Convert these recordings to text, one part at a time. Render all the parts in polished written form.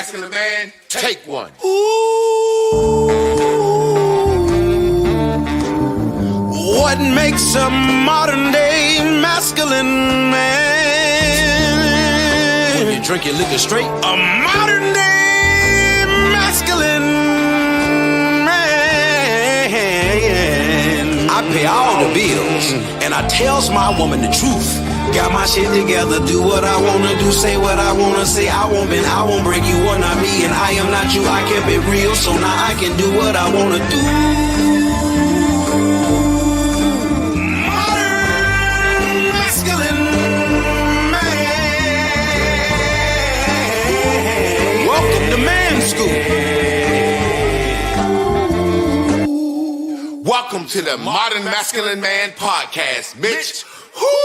masculine man, take one. What makes a modern day masculine man? When you drink your liquor straight. A modern day masculine man. I pay all the bills and I tells my woman the truth. Got my shit together, do what I wanna do, say what I wanna say. I won't bend, I won't break, you are not me and I am not you. I kept it real, so now I can do what I wanna do. Welcome to the Modern Masculine Man Podcast, Mitch. Woo!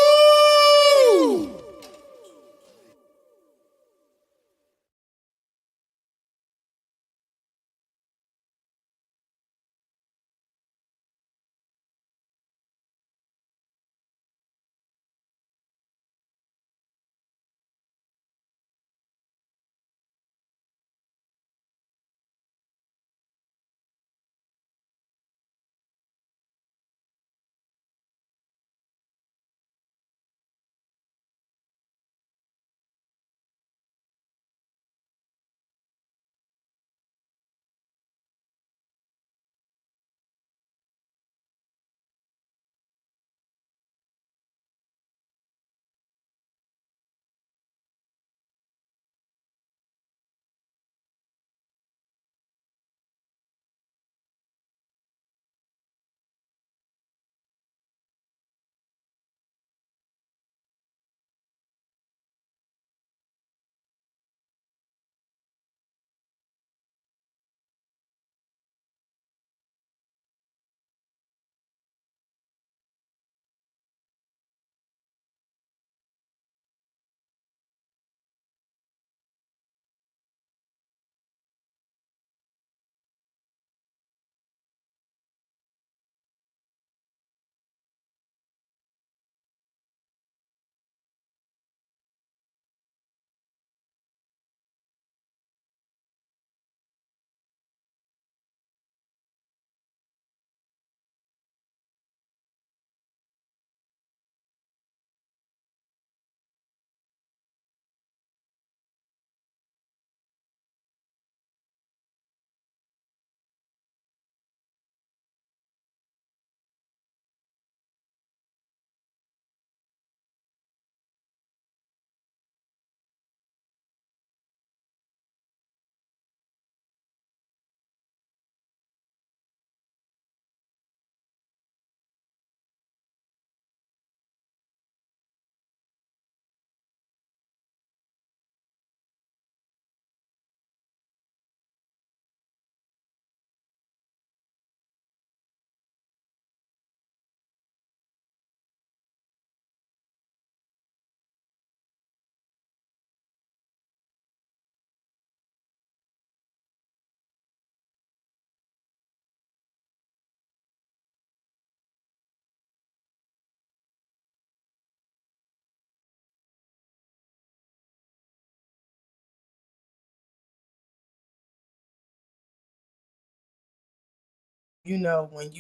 You know, when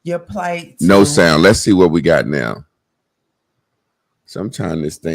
your plate. No sound. Let's see what we got now. Sometimes this thing.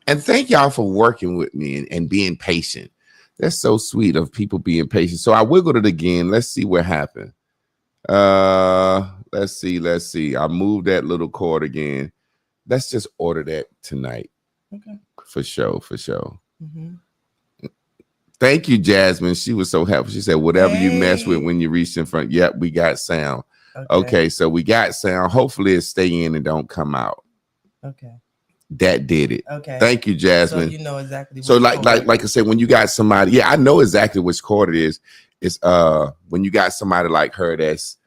And thank y'all for working with me and being patient. That's so sweet of people being patient. So I wiggled it again. Let's see what happened. Let's see. I moved that little cord again. Let's just order that tonight. Okay. For sure. Mm-hmm. Thank you, Jasmine. She was so helpful. She said, whatever you mess with when you reach in front. Yep, we got sound. Okay, so we got sound. Hopefully it stay in and don't come out. Okay. That did it. Okay. Thank you, Jasmine. So you know exactly. So like I said, when you got somebody, yeah, I know exactly which chord it is. It's when you got somebody like her that's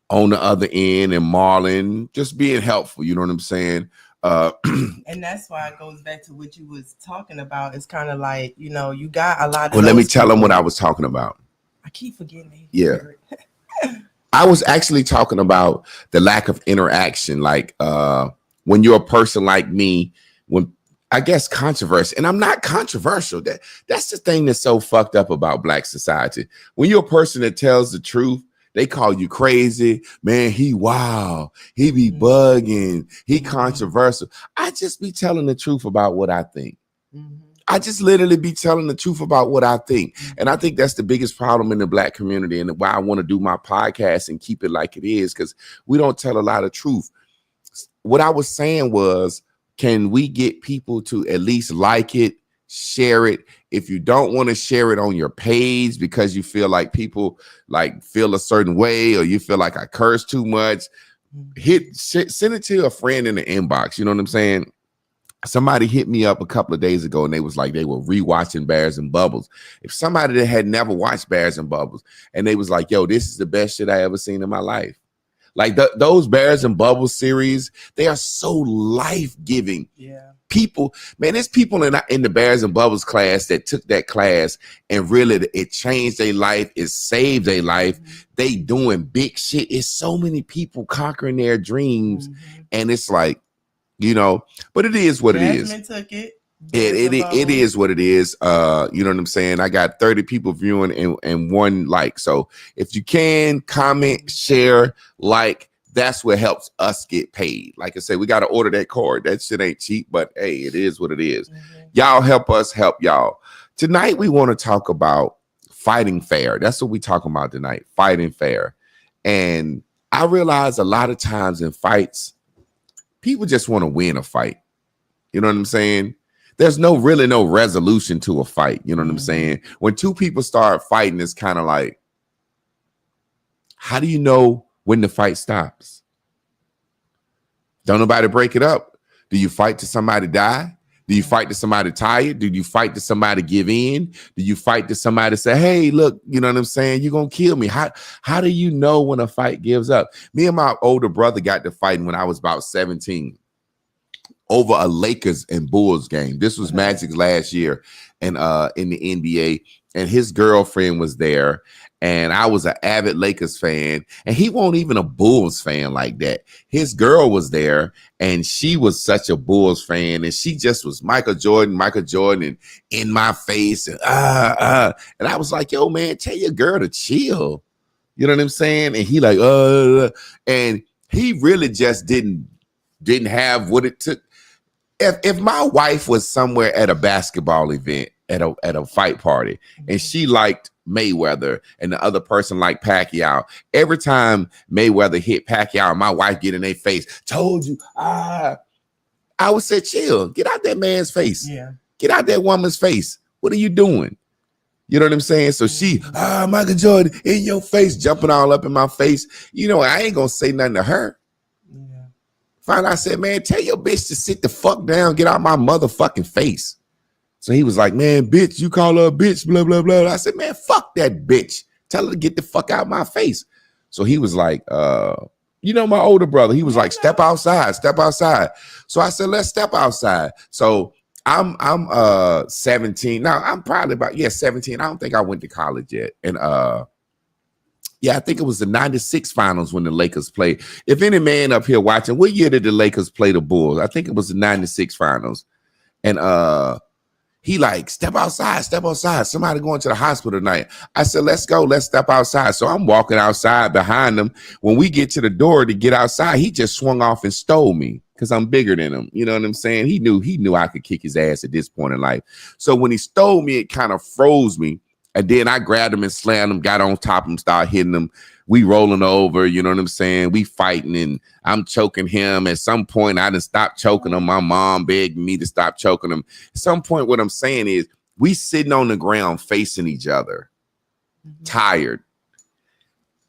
on the other end and Marlon just being helpful. You know what I'm saying? And that's why it goes back to what you was talking about. It's kind of like, you know, you got a lot of. Well, let me tell them what I was talking about. I keep forgetting. Yeah. I was actually talking about the lack of interaction. Like when you're a person like me, when I guess controversy, and I'm not controversial. That's the thing that's so fucked up about Black society. When you're a person that tells the truth, they call you crazy, man. He wild, he be bugging, he controversial. I just be telling the truth about what I think. I just literally be telling the truth about what I think. And I think that's the biggest problem in the Black community and why I want to do my podcast and keep it like it is, because we don't tell a lot of truth. What I was saying was, can we get people to at least like it, share it? If you don't want to share it on your page because you feel like people like feel a certain way, or you feel like I curse too much, send it to a friend in the inbox. You know what I'm saying? Somebody hit me up a couple of days ago and they was like, they were rewatching Bears and Bubbles. If somebody that had never watched Bears and Bubbles and they was like, yo, this is the best shit I ever seen in my life. Like those Bears and Bubbles series, they are so life-giving. Yeah. People, man, there's people in the Bears and Bubbles class that took that class and really it changed their life. It saved their life. They doing big shit. It's so many people conquering their dreams. And it's like, you know, but it is what Jasmine it is. Took it. It is what it is. You know what I'm saying? I got 30 people viewing and 1 like. So if you can comment, share, like, that's what helps us get paid. Like I said, we got to order that card. That shit ain't cheap, but hey, it is what it is. Y'all help us help y'all. Tonight, we want to talk about fighting fair. That's what we talking about tonight, fighting fair. And I realize a lot of times in fights, people just want to win a fight. You know what I'm saying? There's really no resolution to a fight. You know what I'm saying? When 2 people start fighting, it's kind of like, how do you know when the fight stops? Don't nobody break it up. Do you fight till somebody die? Do you fight till somebody tired? Do you fight till somebody give in? Do you fight till somebody say, hey, look, you know what I'm saying? You're going to kill me. How do you know when a fight gives up? Me and my older brother got to fighting when I was about 17 over a Lakers and Bulls game. This was Magic's last year and in the NBA, and his girlfriend was there. And I was an avid Lakers fan, and he wasn't even a Bulls fan like that. His girl was there, and she was such a Bulls fan, and she just was Michael Jordan, and in my face, and and I was like, yo, man, tell your girl to chill. You know what I'm saying? And he like, and he really just didn't have what it took. If my wife was somewhere at a basketball event, at a fight party, and she liked Mayweather and the other person liked Pacquiao, every time Mayweather hit Pacquiao, my wife get in their face, told you, I would say, chill, get out that man's face. Yeah. Get out that woman's face. What are you doing? You know what I'm saying? So she, Michael Jordan, in your face, jumping all up in my face. You know, I ain't gonna say nothing to her. Yeah. Finally, I said, man, tell your bitch to sit the fuck down, get out my motherfucking face. So he was like, man, bitch, you call her a bitch, blah, blah, blah. I said, man, fuck that bitch. Tell her to get the fuck out of my face. So he was like, you know, my older brother, he was like, step outside. So I said, let's step outside. So I'm 17. Now I'm probably about, 17. I don't think I went to college yet. And I think it was the 96 finals when the Lakers played. If any man up here watching, what year did the Lakers play the Bulls? I think it was the 96 finals. And he like, step outside. Somebody going to the hospital tonight. I said, let's go. Let's step outside. So I'm walking outside behind him. When we get to the door to get outside, he just swung off and stole me. because I'm bigger than him. You know what I'm saying? He knew I could kick his ass at this point in life. So when he stole me, it kind of froze me. And then I grabbed him and slammed him, got on top of him, started hitting him. We rolling over, you know what I'm saying? We fighting and I'm choking him. At some point, I didn't stop choking him. My mom begged me to stop choking him. At some point, what I'm saying is we sitting on the ground facing each other, tired,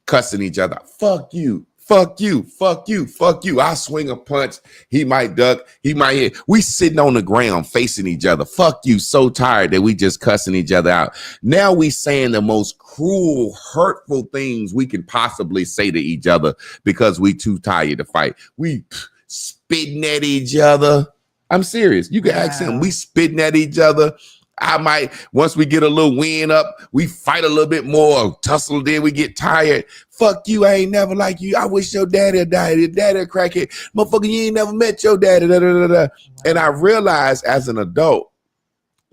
cussing each other. Fuck you. Fuck you, fuck you, fuck you. I swing a punch. He might duck. He might hit. We sitting on the ground facing each other. Fuck you. So tired that we just cussing each other out. Now we saying the most cruel, hurtful things we can possibly say to each other because we too tired to fight. We spitting at each other. I'm serious. You can ask him. We spitting at each other. I might, once we get a little wind up, we fight a little bit more, tussle, then we get tired. Fuck you, I ain't never like you. I wish your daddy had died. Your daddy a crackhead. Motherfucker, you ain't never met your daddy. Da, da, da, da. And I realized as an adult,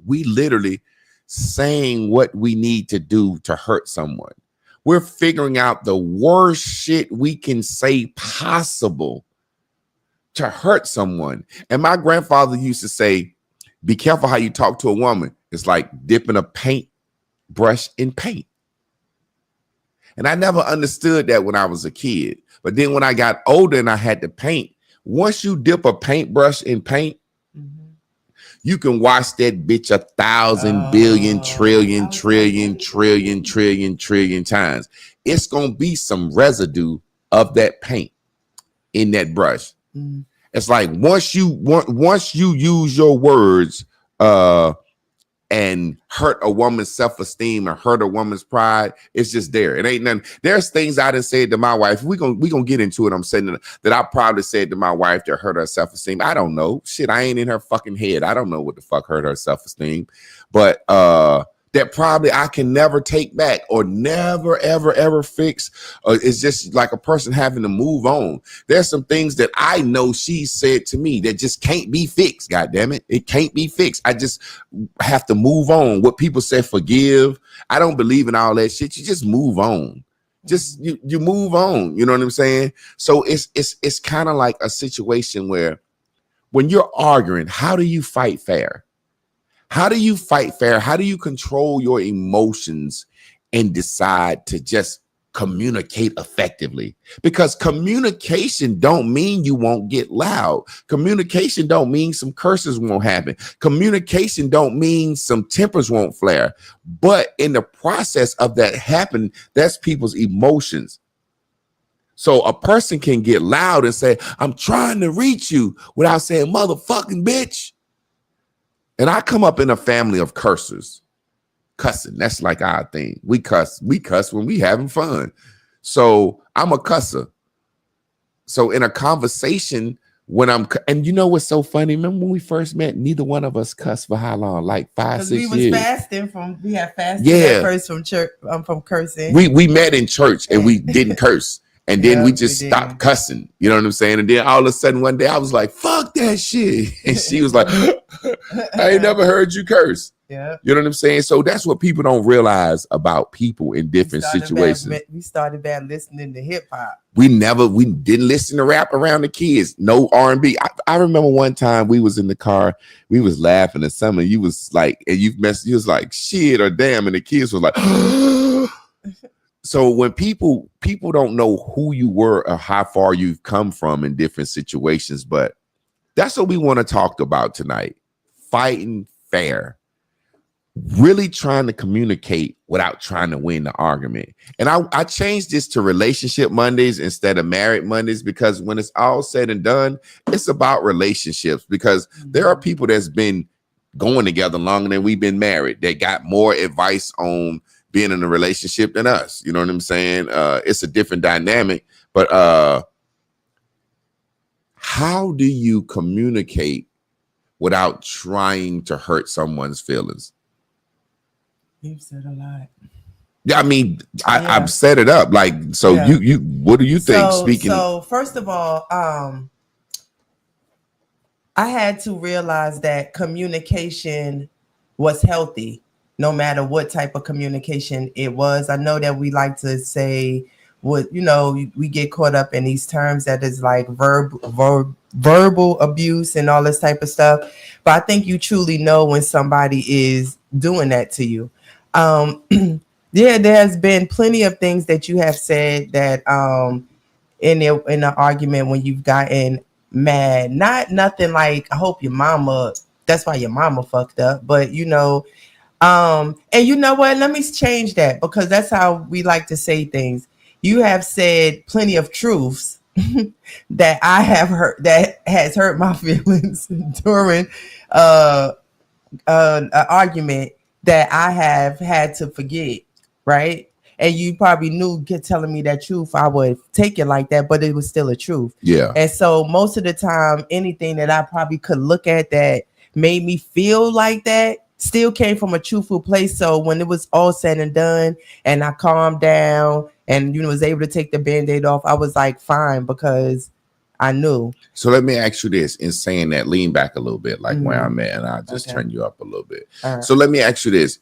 we literally saying what we need to do to hurt someone. We're figuring out the worst shit we can say possible to hurt someone. And my grandfather used to say, be careful how you talk to a woman. It's like dipping a paint brush in paint. And I never understood that when I was a kid. But then when I got older and I had to paint, once you dip a paintbrush in paint, you can wash that bitch 1,000 billion trillion times. It's going to be some residue of that paint in that brush. It's like once you use your words and hurt a woman's self-esteem or hurt a woman's pride, it's just there. It ain't nothing. There's things I done said to my wife. We gonna get into it. I'm saying that I probably said to my wife that hurt her self-esteem. I don't know. Shit, I ain't in her fucking head. I don't know what the fuck hurt her self-esteem. But that probably I can never take back or never, ever fix. It's just like a person having to move on. There's some things that I know she said to me that just can't be fixed. God damn it. It can't be fixed. I just have to move on. What people say, forgive. I don't believe in all that shit. You just move on. Just you move on. You know what I'm saying? So it's kind of like a situation where when you're arguing, how do you fight fair? How do you fight fair? How do you control your emotions and decide to just communicate effectively? Because communication don't mean you won't get loud. Communication don't mean some curses won't happen. Communication don't mean some tempers won't flare. But in the process of that happen, that's people's emotions. So a person can get loud and say, I'm trying to reach you without saying motherfucking bitch. And I come up in a family of cursers. Cussing, that's like our thing. We cuss when we having fun. So I'm a cusser. So in a conversation, and you know what's so funny? Remember when we first met, neither one of us cussed for how long? Like 5-6 years. We had fasted at first from church, from cursing. We met in church and we didn't curse. And then we just stopped cussing. You know what I'm saying? And then all of a sudden one day I was like, fuck that shit. And she was like, I ain't never heard you curse. Yeah. You know what I'm saying? So that's what people don't realize about people in different situations. We started bad listening to hip hop. We didn't listen to rap around the kids. No R&B. I remember one time we was in the car, we was laughing at something. You was like, and you was like, shit or damn. And the kids was like, so when people don't know who you were or how far you've come from in different situations, but that's what we want to talk about tonight. Fighting fair. Really trying to communicate without trying to win the argument. And I changed this to Relationship Mondays instead of Married Mondays, because when it's all said and done, it's about relationships, because there are people that's been going together longer than we've been married. They got more advice on being in a relationship than us. You know what I'm saying? It's a different dynamic, but how do you communicate without trying to hurt someone's feelings? You've said a lot. Yeah, I mean, I've set it up. Like, so you what do you think? So first of all, I had to realize that communication was healthy, no matter what type of communication it was. I know that we like to say what, you know, we get caught up in these terms that is like verbal abuse and all this type of stuff. But I think you truly know when somebody is doing that to you. Yeah, there's been plenty of things that you have said that in an argument when you've gotten mad. Nothing like, I hope your mama, that's why your mama fucked up. But you know, and you know what? Let me change that, because that's how we like to say things. You have said plenty of truths that I have heard that has hurt my feelings during an argument that I have had to forget, right? And you probably knew, telling me that truth, I would take it like that, but it was still a truth. Yeah. And so most of the time, anything that I probably could look at that made me feel like that still came from a truthful place. So when it was all said and done and I calmed down and, you know, was able to take the Band-Aid off, I was like, fine, because I knew. So let me ask you this, in saying that, lean back a little bit, like where I'm at, and I'll just Okay. turn you up a little bit. All right. So let me ask you this.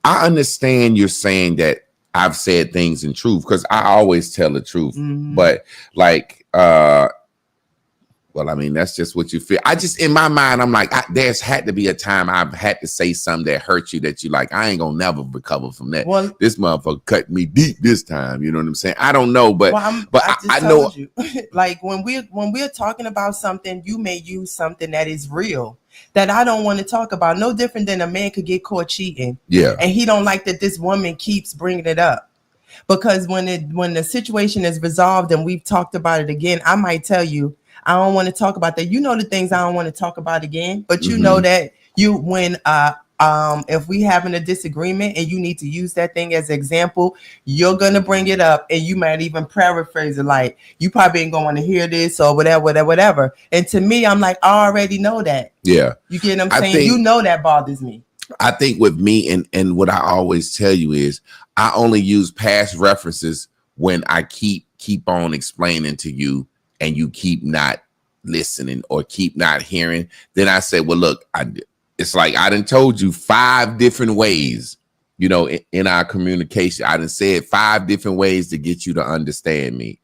I understand you're saying that I've said things in truth, because I always tell the truth. Mhm. But like, well, I mean, that's just what you feel. I just, in my mind, I'm like, there's had to be a time I've had to say something that hurt you, that you like, I ain't gonna never recover from that. Well, This motherfucker cut me deep this time. You know what I'm saying? I don't know, but I know. told you, like when we're talking about something, you may use something that is real that I don't want to talk about. No different than a man could get caught cheating, Yeah. and he don't like that this woman keeps bringing it up. Because when the situation is resolved and we've talked about it again, I might tell you, I don't want to talk about that. You know the things I don't want to talk about again, but you know that if we having a disagreement and you need to use that thing as an example, you're gonna bring it up, and you might even paraphrase it like, you probably ain't gonna want to hear this or whatever. And to me, I'm like, I already know that. Yeah. You get what I'm I saying? think- You know that bothers me. I think with me, and what I always tell you is, I only use past references when I keep on explaining to you and you keep not listening or keep not hearing. Then I say, well, look, it's like I done told you 5 different ways, you know, in our communication. I done said 5 different ways to get you to understand me,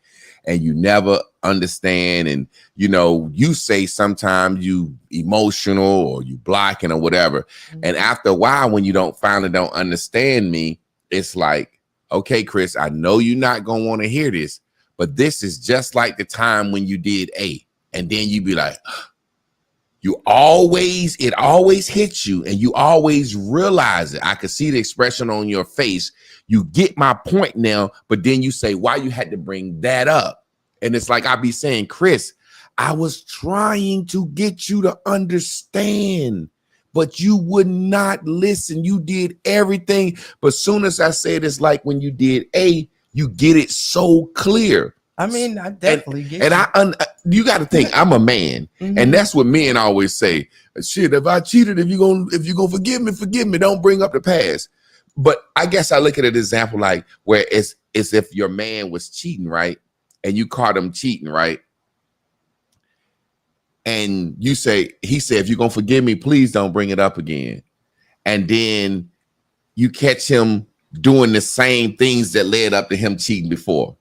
and you never understand. And you know, you say sometimes you emotional or you blocking or whatever. And after a while, when you don't understand me, it's like, okay, Chris, I know you're not gonna want to hear this, but this is just like the time when you did A. And then you be like, it always hits you, and you always realize it. I could see the expression on your face. You get my point now, but then you say, why you had to bring that up? And it's like I be saying, Chris, I was trying to get you to understand, but you would not listen. You did everything. But soon as I said, it's like when you did A, you get it so clear. I mean, I definitely get And you got to think, I'm a man, and that's what men always say. Shit, if I cheated, if you gonna forgive me. Don't bring up the past. But I guess I look at an example like where it's if your man was cheating, right, and you caught him cheating, right, and he said, if you're gonna forgive me, please don't bring it up again. And then you catch him doing the same things that led up to him cheating before.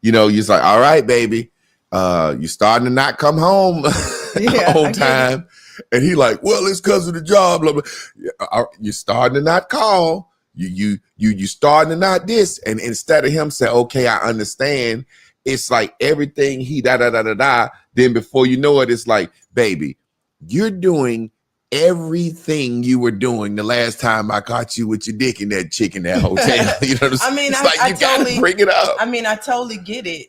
You know, you're like, all right, baby, you're starting to not come home on time. And he like, well, it's because of the job. Blah, blah. You're starting to not call. You starting to not this. And instead of him saying, okay, I understand, it's like everything he da. Then before you know it, it's like, baby, you're doing everything you were doing the last time I caught you with your dick in that chick in that hotel. You know what I'm saying? I mean, it's like you gotta bring it up. I mean, I totally get it.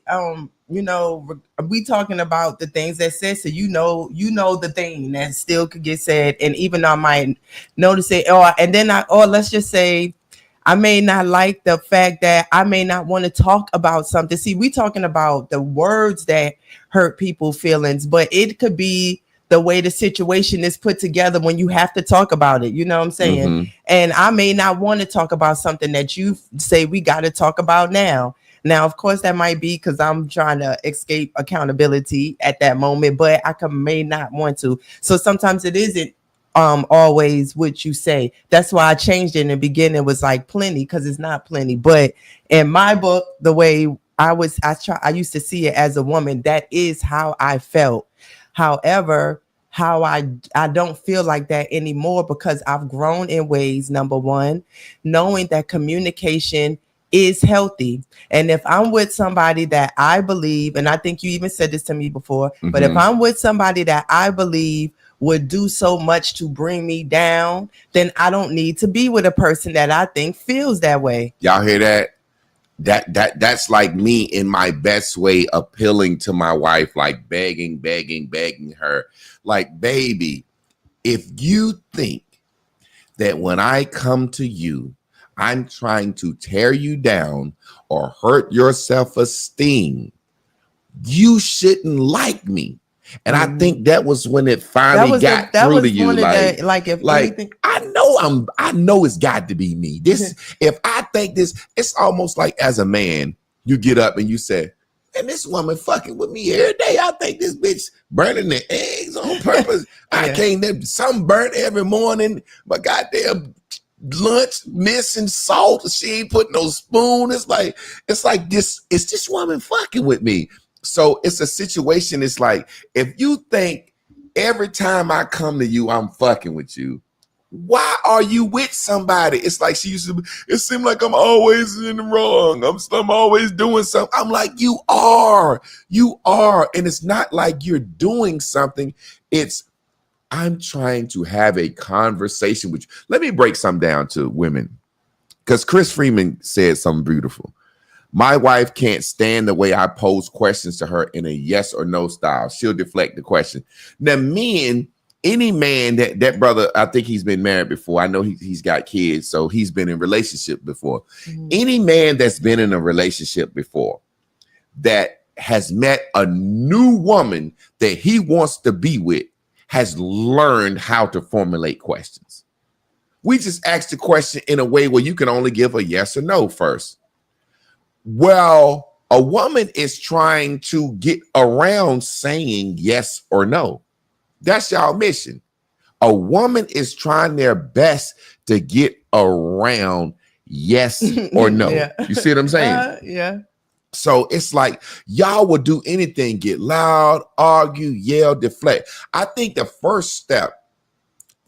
You know, we talking about the things that said, so you know the thing that still could get said, and even though I might notice it, or let's just say, I may not like the fact that I may not want to talk about something. See, we talking about the words that hurt people's feelings, but it could be the way the situation is put together when you have to talk about it. You know what I'm saying? And I may not want to talk about something that you say we got to talk about now. Now, of course, that might be because I'm trying to escape accountability at that moment, but may not want to. So sometimes it isn't always what you say. That's why I changed it in the beginning. It was like plenty, because it's not plenty. But in my book, the way I used to see it as a woman. That is how I felt. However, how I don't feel like that anymore because I've grown in ways, number one, knowing that communication is healthy. And if I'm with somebody that I believe, and I think you even said this to me before, but if I'm with somebody that I believe would do so much to bring me down, then I don't need to be with a person that I think feels that way. Y'all hear that? That's like me in my best way appealing to my wife, like begging her, like, baby, if you think that when I come to you, I'm trying to tear you down or hurt your self-esteem, you shouldn't like me. And I think that was when it finally got through to you. I know it's got to be me. This, if I think this, it's almost like as a man, you get up and you say, and this woman fucking with me every day. I think this bitch burning the eggs on purpose. I can't sunburnt every morning, but goddamn lunch missing salt. She ain't putting no spoon. It's like this. It's this woman fucking with me. So it's a situation. It's like, if you think every time I come to you, I'm fucking with you, why are you with somebody? It's like she used to, it seemed like I'm always in the wrong. I'm always doing something. I'm like, you are. And it's not like you're doing something. It's, I'm trying to have a conversation with you. Let me break something down to women, because Chris Freeman said something beautiful. My wife can't stand the way I pose questions to her in a yes or no style. She'll deflect the question. Now, men, any man that brother, I think he's been married before. I know he's got kids, so he's been in a relationship before. Any man that's been in a relationship before that has met a new woman that he wants to be with has learned how to formulate questions. We just ask the question in a way where you can only give a yes or no first. Well, a woman is trying to get around saying yes or no. That's y'all mission. A woman is trying their best to get around yes or no. You see what I'm saying? Yeah. So it's like y'all will do anything, get loud, argue, yell, deflect. I think the first step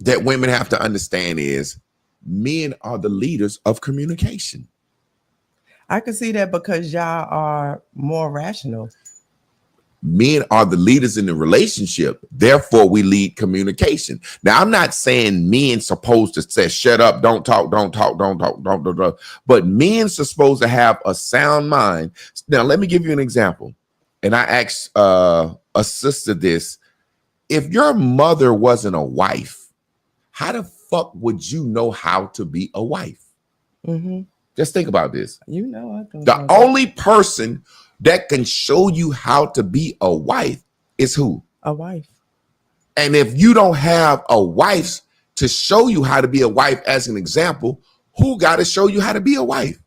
that women have to understand is men are the leaders of communication. I can see that because y'all are more rational. Men are the leaders in the relationship. Therefore, we lead communication. Now, I'm not saying men supposed to say, shut up, don't talk. But men are supposed to have a sound mind. Now, let me give you an example. And I asked a sister this. If your mother wasn't a wife, how the fuck would you know how to be a wife? Just think about this. The only person that can show you how to be a wife is who? A wife. And if you don't have a wife to show you how to be a wife as an example, who got to show you how to be a wife?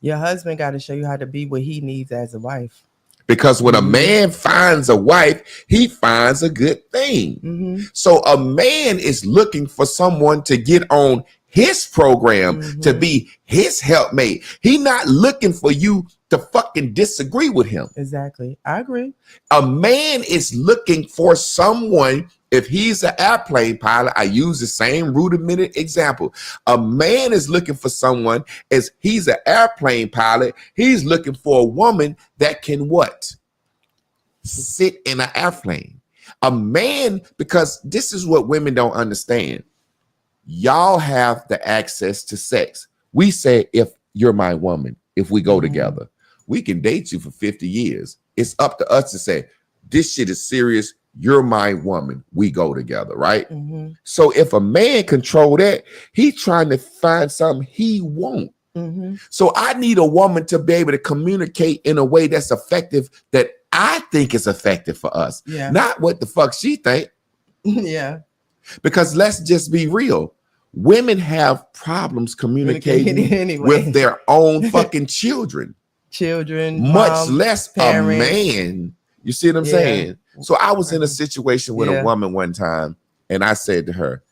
Your husband got to show you how to be what he needs as a wife. Because when a man finds a wife, he finds a good thing. So a man is looking for someone to get on his program, to be his helpmate. He not looking for you to fucking disagree with him. Exactly. I agree. A man is looking for someone. If he's an airplane pilot, I use the same rudimental example. A man is looking for someone, as he's an airplane pilot, he's looking for a woman that can what? Sit in an airplane. A man, because this is what women don't understand. Y'all have the access to sex. We say, if you're my woman, if we go together, we can date you for 50 years. It's up to us to say, this shit is serious. You're my woman. We go together, right? So if a man control that, he's trying to find something he won't. So I need a woman to be able to communicate in a way that's effective, that I think is effective for us. Not what the fuck she think. Because let's just be real. Women have problems communicating anyway with their own fucking children, much less parents. A man. You see what I'm saying? So I was in a situation with a woman one time, and I said to her,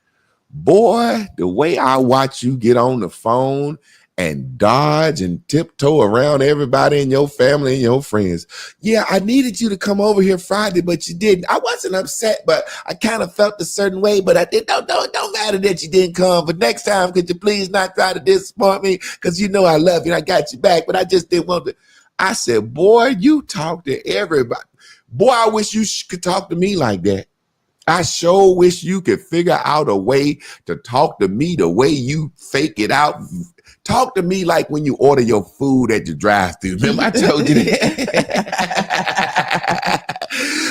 boy, the way I watch you get on the phone and dodge and tiptoe around everybody in your family and your friends. Yeah, I needed you to come over here Friday, but you didn't. I wasn't upset, but I kind of felt a certain way, but I did. Don't matter that you didn't come. But next time, could you please not try to disappoint me? Because you know I love you and I got you back, but I just didn't want to. I said, boy, you talk to everybody. Boy, I wish you could talk to me like that. I sure wish you could figure out a way to talk to me the way you fake it out. Talk to me like when you order your food at the drive-thru. Remember I told you that?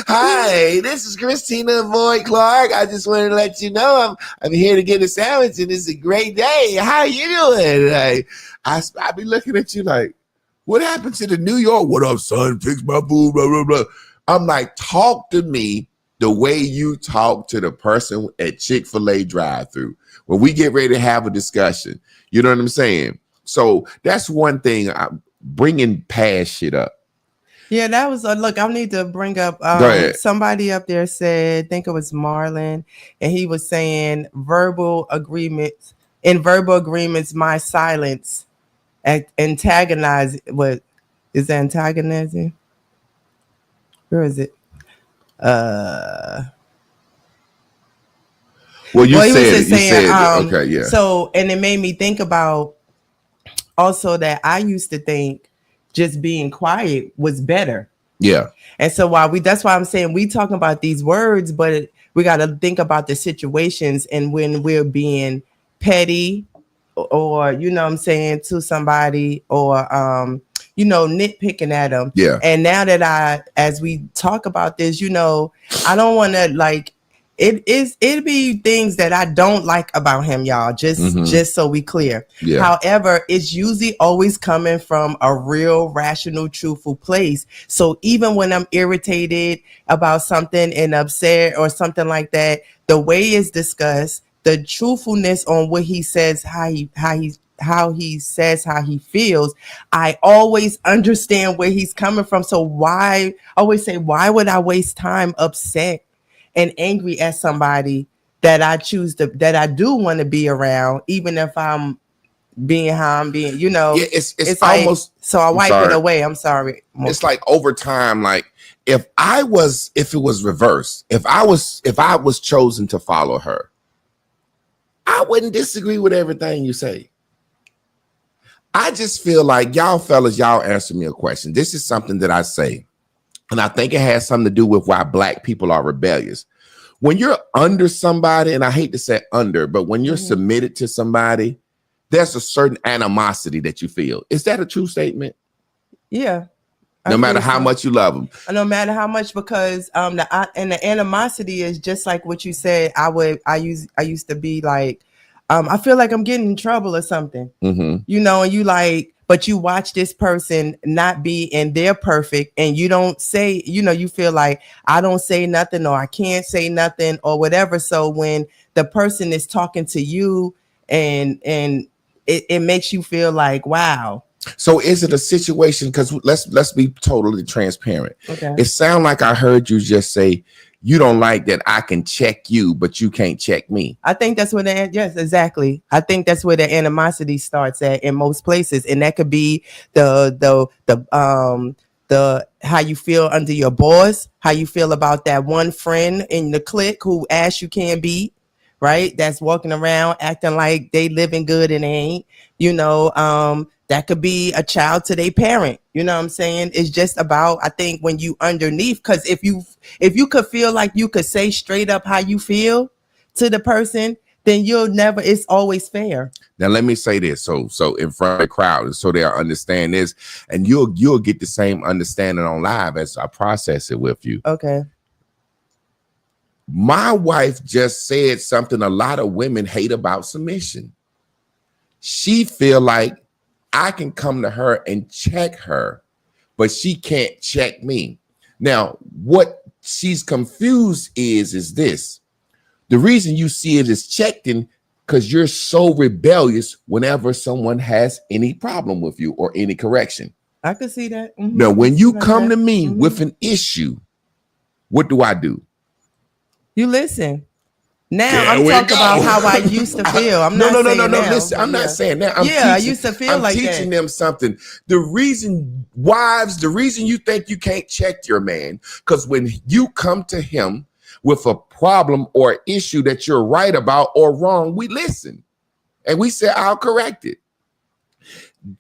Hi, this is Christina Boyd Clark. I just wanted to let you know I'm here to get a sandwich and it's a great day. How you doing? I be looking at you like, what happened to the New York? What up, son? Fix my food, blah, blah, blah. I'm like, talk to me the way you talk to the person at Chick-fil-A drive-thru when we get ready to have a discussion. You know what I'm saying? So that's one thing. I'm bringing past shit up. Yeah, that was look. I need to bring up somebody up there said, I think it was Marlon, and he was saying verbal agreements. In verbal agreements, my silence antagonize. What is antagonizing? Where is it? Well, you said saying, okay, yeah. So, and it made me think about also that I used to think just being quiet was better. Yeah. And so that's why I'm saying we talking about these words, but we got to think about the situations and when we're being petty or, you know what I'm saying, to somebody or, you know, nitpicking at them. Yeah. And now that as we talk about this, you know, I don't want to like, it'd be things that I don't like about him, y'all, just so we clear. Yeah. However, it's usually always coming from a real, rational, truthful place. So even when I'm irritated about something and upset or something like that, the way it's discussed, the truthfulness on what he says, how he says how he feels, I always understand where he's coming from. So why would I waste time upset and angry at somebody that I do want to be around, even if I'm being how I'm being, you know? Yeah, it's like, almost. So I wipe it away. I'm sorry. It's like over time, like if it was reversed, if I was chosen to follow her, I wouldn't disagree with everything you say. I just feel like y'all fellas, y'all answer me a question. This is something that I say, and I think it has something to do with why Black people are rebellious. When you're under somebody, and I hate to say under, but when you're submitted to somebody, there's a certain animosity that you feel. Is that a true statement? Yeah. No matter how much you love them. No matter how much, because the animosity is just like what you said. I used to be like, I feel like I'm getting in trouble or something, you know, and you like, but you watch this person not be, and they're perfect, and you don't say, you know, you feel like I don't say nothing or I can't say nothing or whatever. So when the person is talking to you and it makes you feel like, wow. So is it a situation? Because let's be totally transparent. Okay. It sounds like I heard you just say you don't like that I can check you, but you can't check me. I think that's where yes, exactly. I think that's where the animosity starts at in most places, and that could be the how you feel under your boss, how you feel about that one friend in the clique who ass you can't beat, right? That's walking around acting like they living good and they ain't, you know. That could be a child to their parent. You know what I'm saying? It's just about, I think, when you underneath, because if you could feel like you could say straight up how you feel to the person, then it's always fair. Now let me say this, so in front of the crowd, so they'll understand this, and you'll get the same understanding on live as I process it with you. Okay. My wife just said something a lot of women hate about submission. She feel like I can come to her and check her, but she can't check me. Now, what she's confused is this. The reason you see it as checked in because you're so rebellious whenever someone has any problem with you or any correction. I can see that. Now, when you come to me with an issue, what do? You listen. Now There I'm we talking go. about how I used to feel. I'm No. not saying now, Listen, but I'm not yeah. saying that. I used to feel I'm like teaching that. them something. The reason, wives, the reason you think you can't check your man, because when you come to him with a problem or issue that you're right about or wrong, we listen and we say, I'll correct it.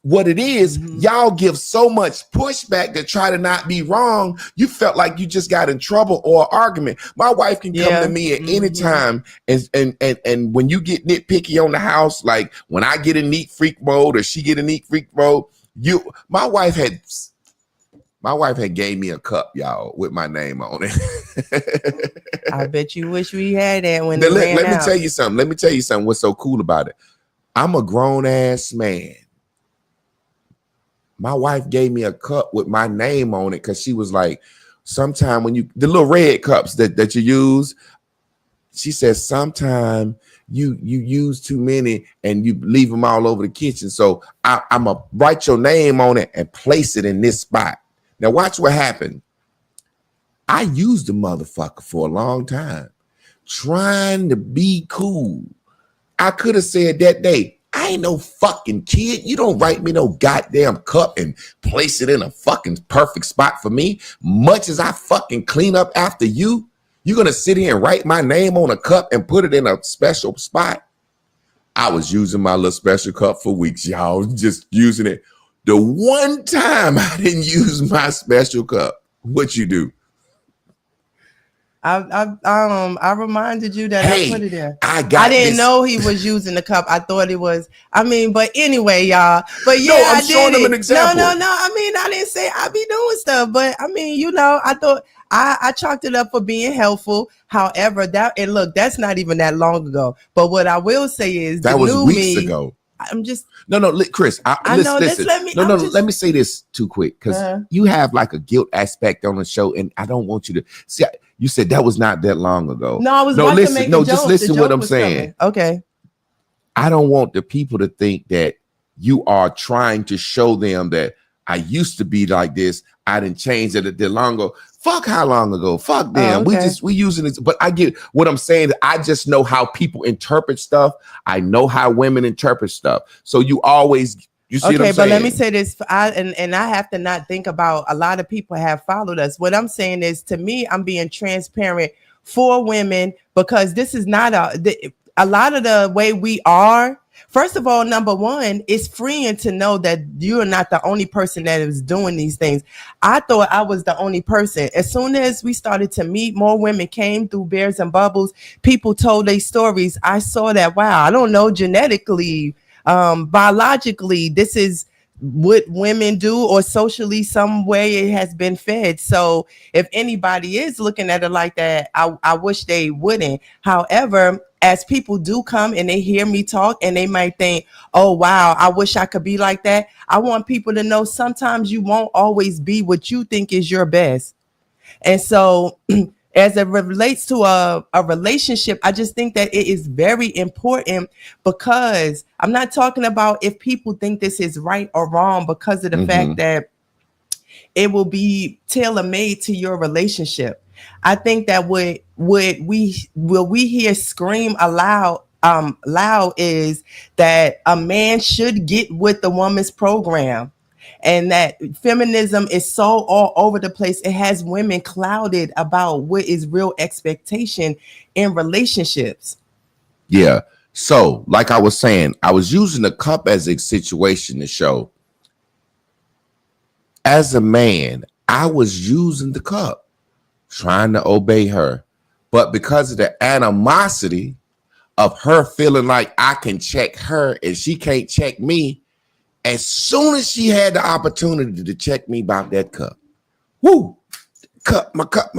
What it is, y'all give so much pushback to try to not be wrong. You felt like you just got in trouble or argument. My wife can come to me at any time, and when you get nitpicky on the house, like when I get in neat freak mode or she get in neat freak mode, my wife had gave me a cup, y'all, with my name on it. I bet you wish we had that when let ran me out. tell you something. Let me tell you something. What's so cool about it? I'm a grown ass man. My wife gave me a cup with my name on it because she was like, sometime when the little red cups that you use, she says, sometime you use too many and you leave them all over the kitchen. So I'm going to write your name on it and place it in this spot. Now watch what happened. I used the motherfucker for a long time, trying to be cool. I could have said that day, I ain't no fucking kid. You don't write me no goddamn cup and place it in a fucking perfect spot for me. Much as I fucking clean up after you, you're going to sit here and write my name on a cup and put it in a special spot. I was using my little special cup for weeks, y'all. Just using it. The one time I didn't use my special cup, what you do? I reminded you that Hey, I put it there. I didn't know he was using the cup. I thought it was. But anyway, y'all. But yeah, No, I'm I showing did them an example. No. I didn't say I be doing stuff, but I thought I chalked it up for being helpful. However, that's not even that long ago. But what I will say is that was weeks ago. I'm just Chris. Listen. Let me say this too quick because you have like a guilt aspect on the show, and I don't want you to see. You said that was not that long ago. No, I was listen. to make No, a joke. just listen to what I'm saying. Coming. Okay. I don't want the people to think that you are trying to show them that I used to be like this. I didn't change it a bit long ago. Fuck how long ago? Fuck them. Oh, okay. We using it. But I get what I'm saying. I just know how people interpret stuff. I know how women interpret stuff. So you see what I'm saying? But let me say this. I have to not think about a lot of people have followed us. What I'm saying is, to me, I'm being transparent for women because this is not a lot of the way we are. First of all, number one, it's freeing to know that you're not the only person that is doing these things. I thought I was the only person. As soon as we started to meet, more women came through Bears and Bubbles. People told their stories. I saw that, wow, I don't know, genetically, biologically, this is what women do, or socially, some way it has been fed. So if anybody is looking at it like that, I wish they wouldn't. However, as people do come and they hear me talk and they might think, oh, wow, I wish I could be like that. I want people to know sometimes you won't always be what you think is your best. And so as it relates to a relationship, I just think that it is very important, because I'm not talking about if people think this is right or wrong, because of the fact that it will be tailor-made to your relationship. I think that what we hear scream loud is that a man should get with the woman's program. And that feminism is so all over the place. It has women clouded about what is real expectation in relationships. Yeah. So, like I was saying, I was using the cup as a situation to show. As a man, I was using the cup, trying to obey her. But because of the animosity of her feeling like I can check her and she can't check me, as soon as she had the opportunity to check me about that cup, woo, my cup.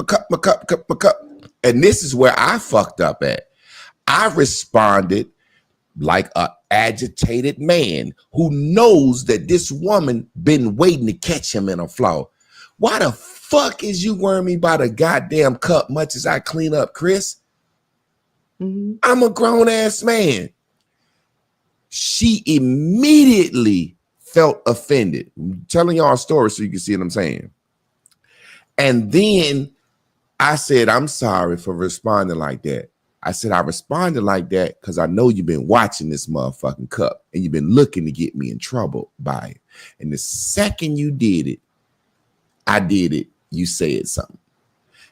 And this is where I fucked up at. I responded like an agitated man who knows that this woman been waiting to catch him in a flaw. Why the fuck is you worrying me about a goddamn cup much as I clean up, Chris? I'm a grown ass man. She immediately felt offended. I'm telling y'all a story so you can see what I'm saying. And then I said, I'm sorry for responding like that. I said, I responded like that because I know you've been watching this motherfucking cup and you've been looking to get me in trouble by it. And the second you did it, I did it, you said something.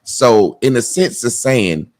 So in a sense of saying,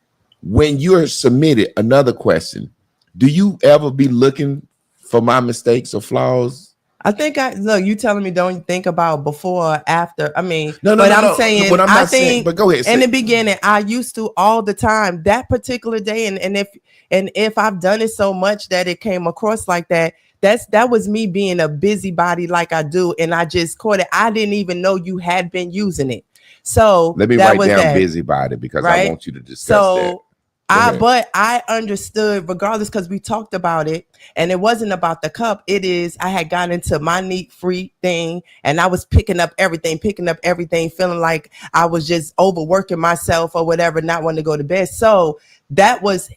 when you're submitted another question, do you ever be looking for my mistakes or flaws? I think look, you telling me don't think about before or after. I mean, No, but no, I'm saying, but I'm I not think saying, but go ahead. in the beginning, I used to all the time that particular day. And if I've done it so much that it came across like that, that was me being a busybody like I do. And I just caught it. I didn't even know you had been using it. So let me write down busybody because I want you to discuss that. But I understood regardless because we talked about it and it wasn't about the cup. It is, I had gotten into my neat free thing and I was picking up everything, feeling like I was just overworking myself or whatever, not wanting to go to bed. So that was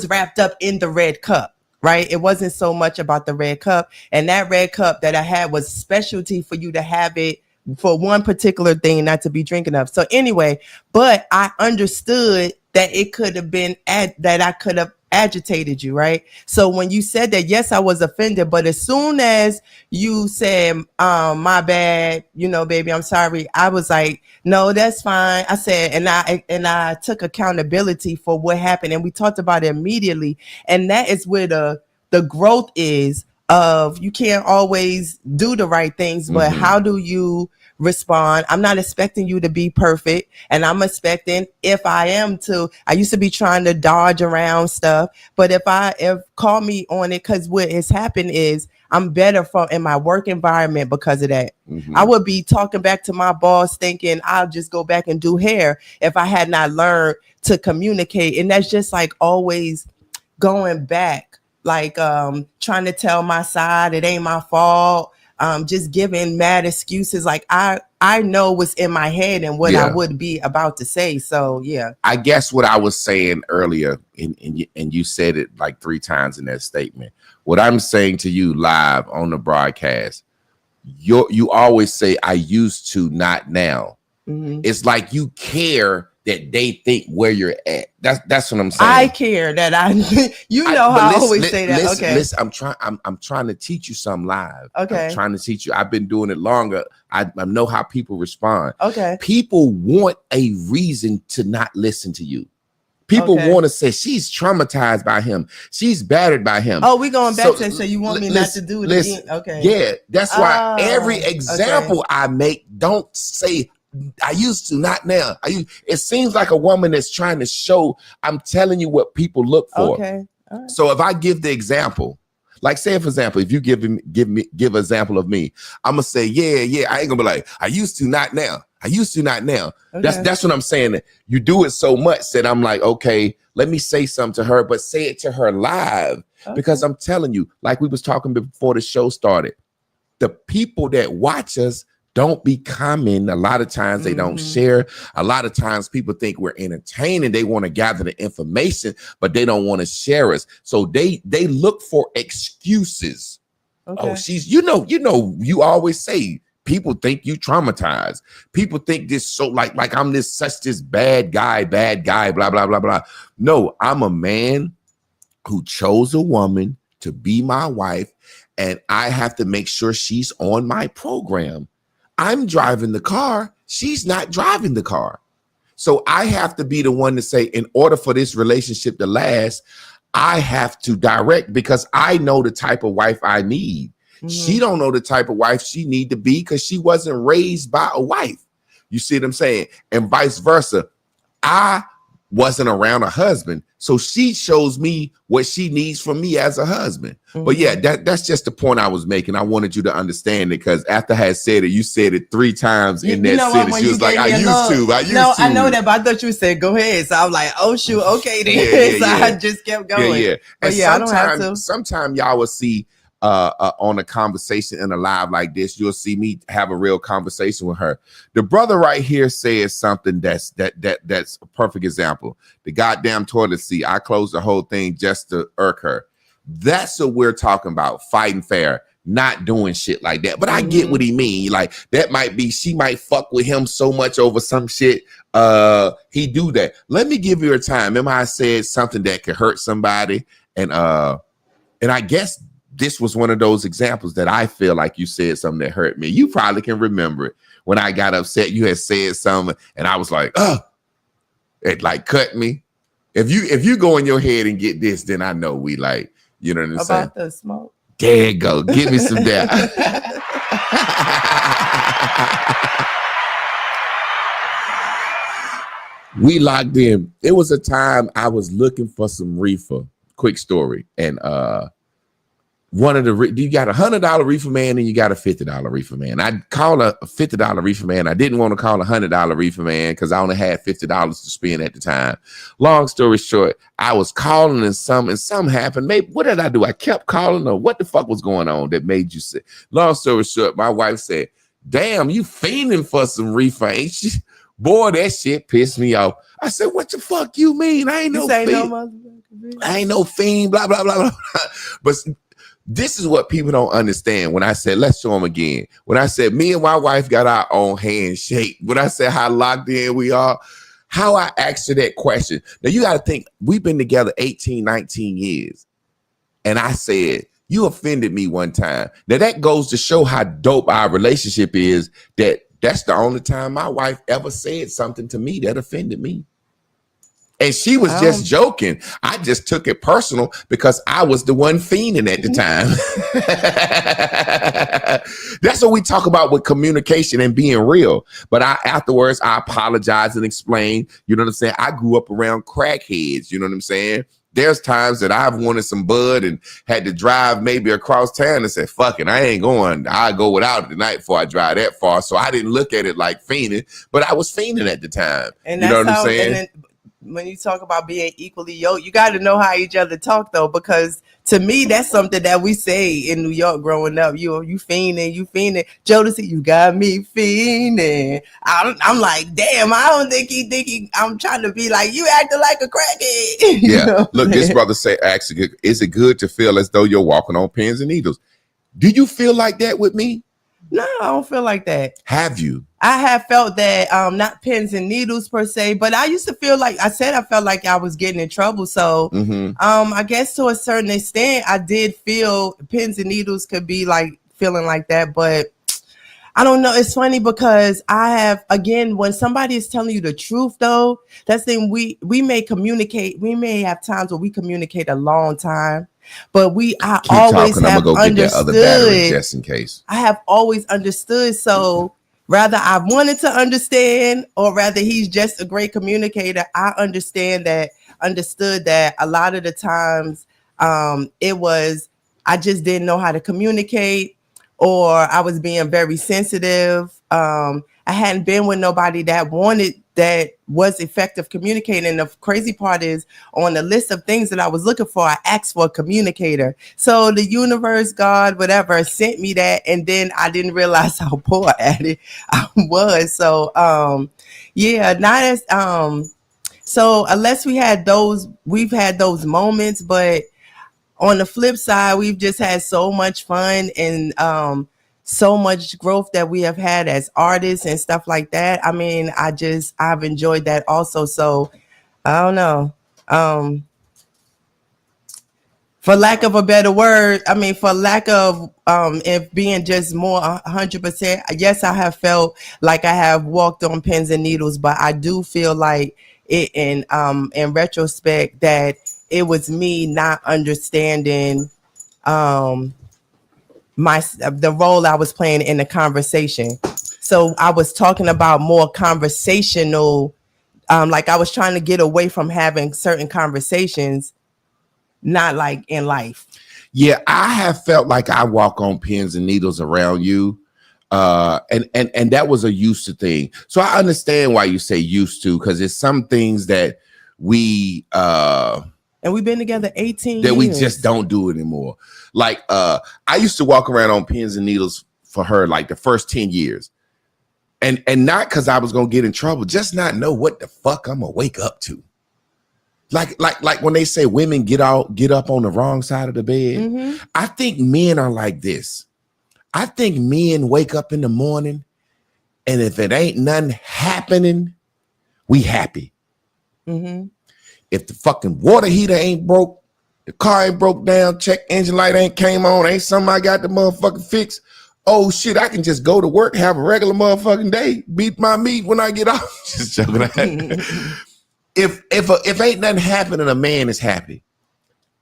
wrapped up in the red cup, right? It wasn't so much about the red cup. And that red cup that I had was specialty for you to have it for one particular thing, not to be drinking of. So anyway, but I understood that it could have been that I could have agitated you, right? So when you said that, yes, I was offended, but as soon as you said, my bad, baby, I'm sorry, I was like, no, that's fine. I said, and I took accountability for what happened, and we talked about it immediately. And that is where the growth is of, you can't always do the right things, but how do you respond? I'm not expecting you to be perfect, and I'm expecting, if I am to, I used to be trying to dodge around stuff, but if call me on it, because what has happened is I'm better in my work environment because of that. I would be talking back to my boss thinking I'll just go back and do hair if I had not learned to communicate. And that's just like always going back, like trying to tell my side, it ain't my fault. Just giving mad excuses. Like I know what's in my head and what I would be about to say. So yeah. I guess what I was saying earlier, and you said it like 3 times in that statement. What I'm saying to you live on the broadcast, you always say, I used to, not now. It's like you care that they think where you're at. That's what I'm saying. I care that I always say that. Listen, I'm trying to teach you something live. Okay. I'm trying to teach you. I've been doing it longer. I know how people respond. Okay. People want a reason to not listen to you. People want to say she's traumatized by him. She's battered by him. Oh, we going back to, so you want me not to do it again? Okay. Yeah, that's why every example I make, don't say I used to, not now. It seems like a woman that's trying to show, I'm telling you what people look for. Okay. All right. So if I give the example, like say for example, if you give an example of me, I'm gonna say, yeah. I ain't gonna be like, I used to, not now. I used to, not now. Okay. That's what I'm saying. You do it so much that I'm like, okay, let me say something to her, but say it to her live. Because I'm telling you, like we was talking before the show started, the people that watch us don't be commenting. A lot of times they don't share. A lot of times people think we're entertaining. They want to gather the information, but they don't want to share us. So they look for excuses. Okay. Oh, she's, you always say people think you traumatized. People think this, so like I'm this bad guy, blah, blah, blah, blah. No, I'm a man who chose a woman to be my wife, and I have to make sure she's on my program. I'm driving the car. She's not driving the car. So I have to be the one to say, in order for this relationship to last, I have to direct, because I know the type of wife I need. She don't know the type of wife she need to be because she wasn't raised by a wife. You see what I'm saying? And vice versa. I wasn't around a husband, so she shows me what she needs from me as a husband. But yeah, that's just the point I was making. I wanted you to understand it, because after I had said it, you said it 3 times in that sentence. You was like, I used to. No, I know that, but I thought you said go ahead. So I was like, oh shoot, okay then. I just kept going. Yeah. But yeah, I don't have to. Sometimes y'all will see on a conversation in a live like this, you'll see me have a real conversation with her. The brother right here says something that's a perfect example. The goddamn toilet seat, I closed the whole thing just to irk her. That's what we're talking about, fighting fair. not doing shit like that. But I get what he mean. Like that might be, she might fuck with him so much over some shit. He do that. Let me give you a time. Remember I said something that could hurt somebody, and I guess this was one of those examples that I feel like you said something that hurt me. You probably can remember it. When I got upset, you had said something, and I was like, it like cut me. If you go in your head and get this, then I know we like, you know what I'm saying? About the smoke. There you go. Give me some that. We locked in. It was a time I was looking for some reefer. Quick story. And one of the, you got $100 reefer man and you got a $50 reefer man. I called a $50 reefer man. I didn't want to call a $100 reefer man because I only had $50 to spend at the time. Long story short, I was calling and something happened. Maybe, what did I do? I kept calling, or what the fuck was going on that made you sick? Long story short, my wife said, damn, you fiending for some reefer, ain't you? Boy, that shit pissed me off. I said, what the fuck you mean? I ain't no fiend. I ain't no fiend, blah, blah, blah, blah. But this is what people don't understand. When I said, let's show them again. When I said, me and my wife got our own handshake. When I said how locked in we are, how I asked her that question. Now, you got to think, we've been together 18, 19 years. And I said, you offended me one time. Now, that goes to show how dope our relationship is, that's the only time my wife ever said something to me that offended me. And she was just joking. I just took it personal because I was the one fiending at the time. That's what we talk about with communication and being real. But afterwards, I apologized and explained, you know what I'm saying? I grew up around crackheads, you know what I'm saying? There's times that I've wanted some bud and had to drive maybe across town and said, fuck it, I ain't going. I'll go without it tonight before I drive that far. So I didn't look at it like fiending, but I was fiending at the time. And you that's know what I'm how, saying? When you talk about being equally yoked, you got to know how each other talk, though, because to me, that's something that we say in New York growing up. You fiending. Jodeci, you got me fiending. I'm like, damn, I don't think he I'm trying to be like, you acting like a crackhead. Yeah. Look, this brother say, actually, is it good to feel as though you're walking on pins and needles? Do you feel like that with me? No, I don't feel like that. Have you? I have felt that, not pins and needles per se, but I used to feel like, I felt like I was getting in trouble. So I guess to a certain extent, I did feel pins and needles could be like feeling like that. But I don't know. It's funny because I have, again, when somebody is telling you the truth, though, that's the thing. We may communicate. We may have times where we communicate a long time. But I always talking. have I'm gonna go get that other battery understood. just in case. I have always understood. So rather I wanted to understand, or rather he's just a great communicator. I understood that a lot of the times it was I just didn't know how to communicate, or I was being very sensitive. I hadn't been with nobody that was effective communicating. And the crazy part is, on the list of things that I was looking for, I asked for a communicator. So the universe, God, whatever, sent me that. And then I didn't realize how poor at it I was. So, not as, so unless we've had those moments, but on the flip side, we've just had so much fun and, so much growth that we have had as artists and stuff like that. I mean, I've enjoyed that also. So I don't know. For lack of a better word, for lack of if being just more 100%, yes, I have felt like I have walked on pins and needles, but I do feel like it in retrospect that it was me not understanding the role I was playing in the conversation. So I was talking about more conversational, like I was trying to get away from having certain conversations, not like in life. Yeah, I have felt like I walk on pins and needles around you. And that was a used to thing. So I understand why you say used to, because it's some things that we and we've been together 18 that years. we just don't do anymore. Like I used to walk around on pins and needles for her like the first 10 years. And not because I was gonna get in trouble, just not know what the fuck I'm gonna wake up to. Like when they say women get up on the wrong side of the bed. I think men are like this. I think men wake up in the morning, and if it ain't nothing happening, we happy. Mm-hmm. If the fucking water heater ain't broke, the car ain't broke down, check engine light ain't came on, ain't something I got the motherfucking fix. Oh shit, I can just go to work, have a regular motherfucking day, beat my meat when I get off. Just joking. If ain't nothing happening, a man is happy.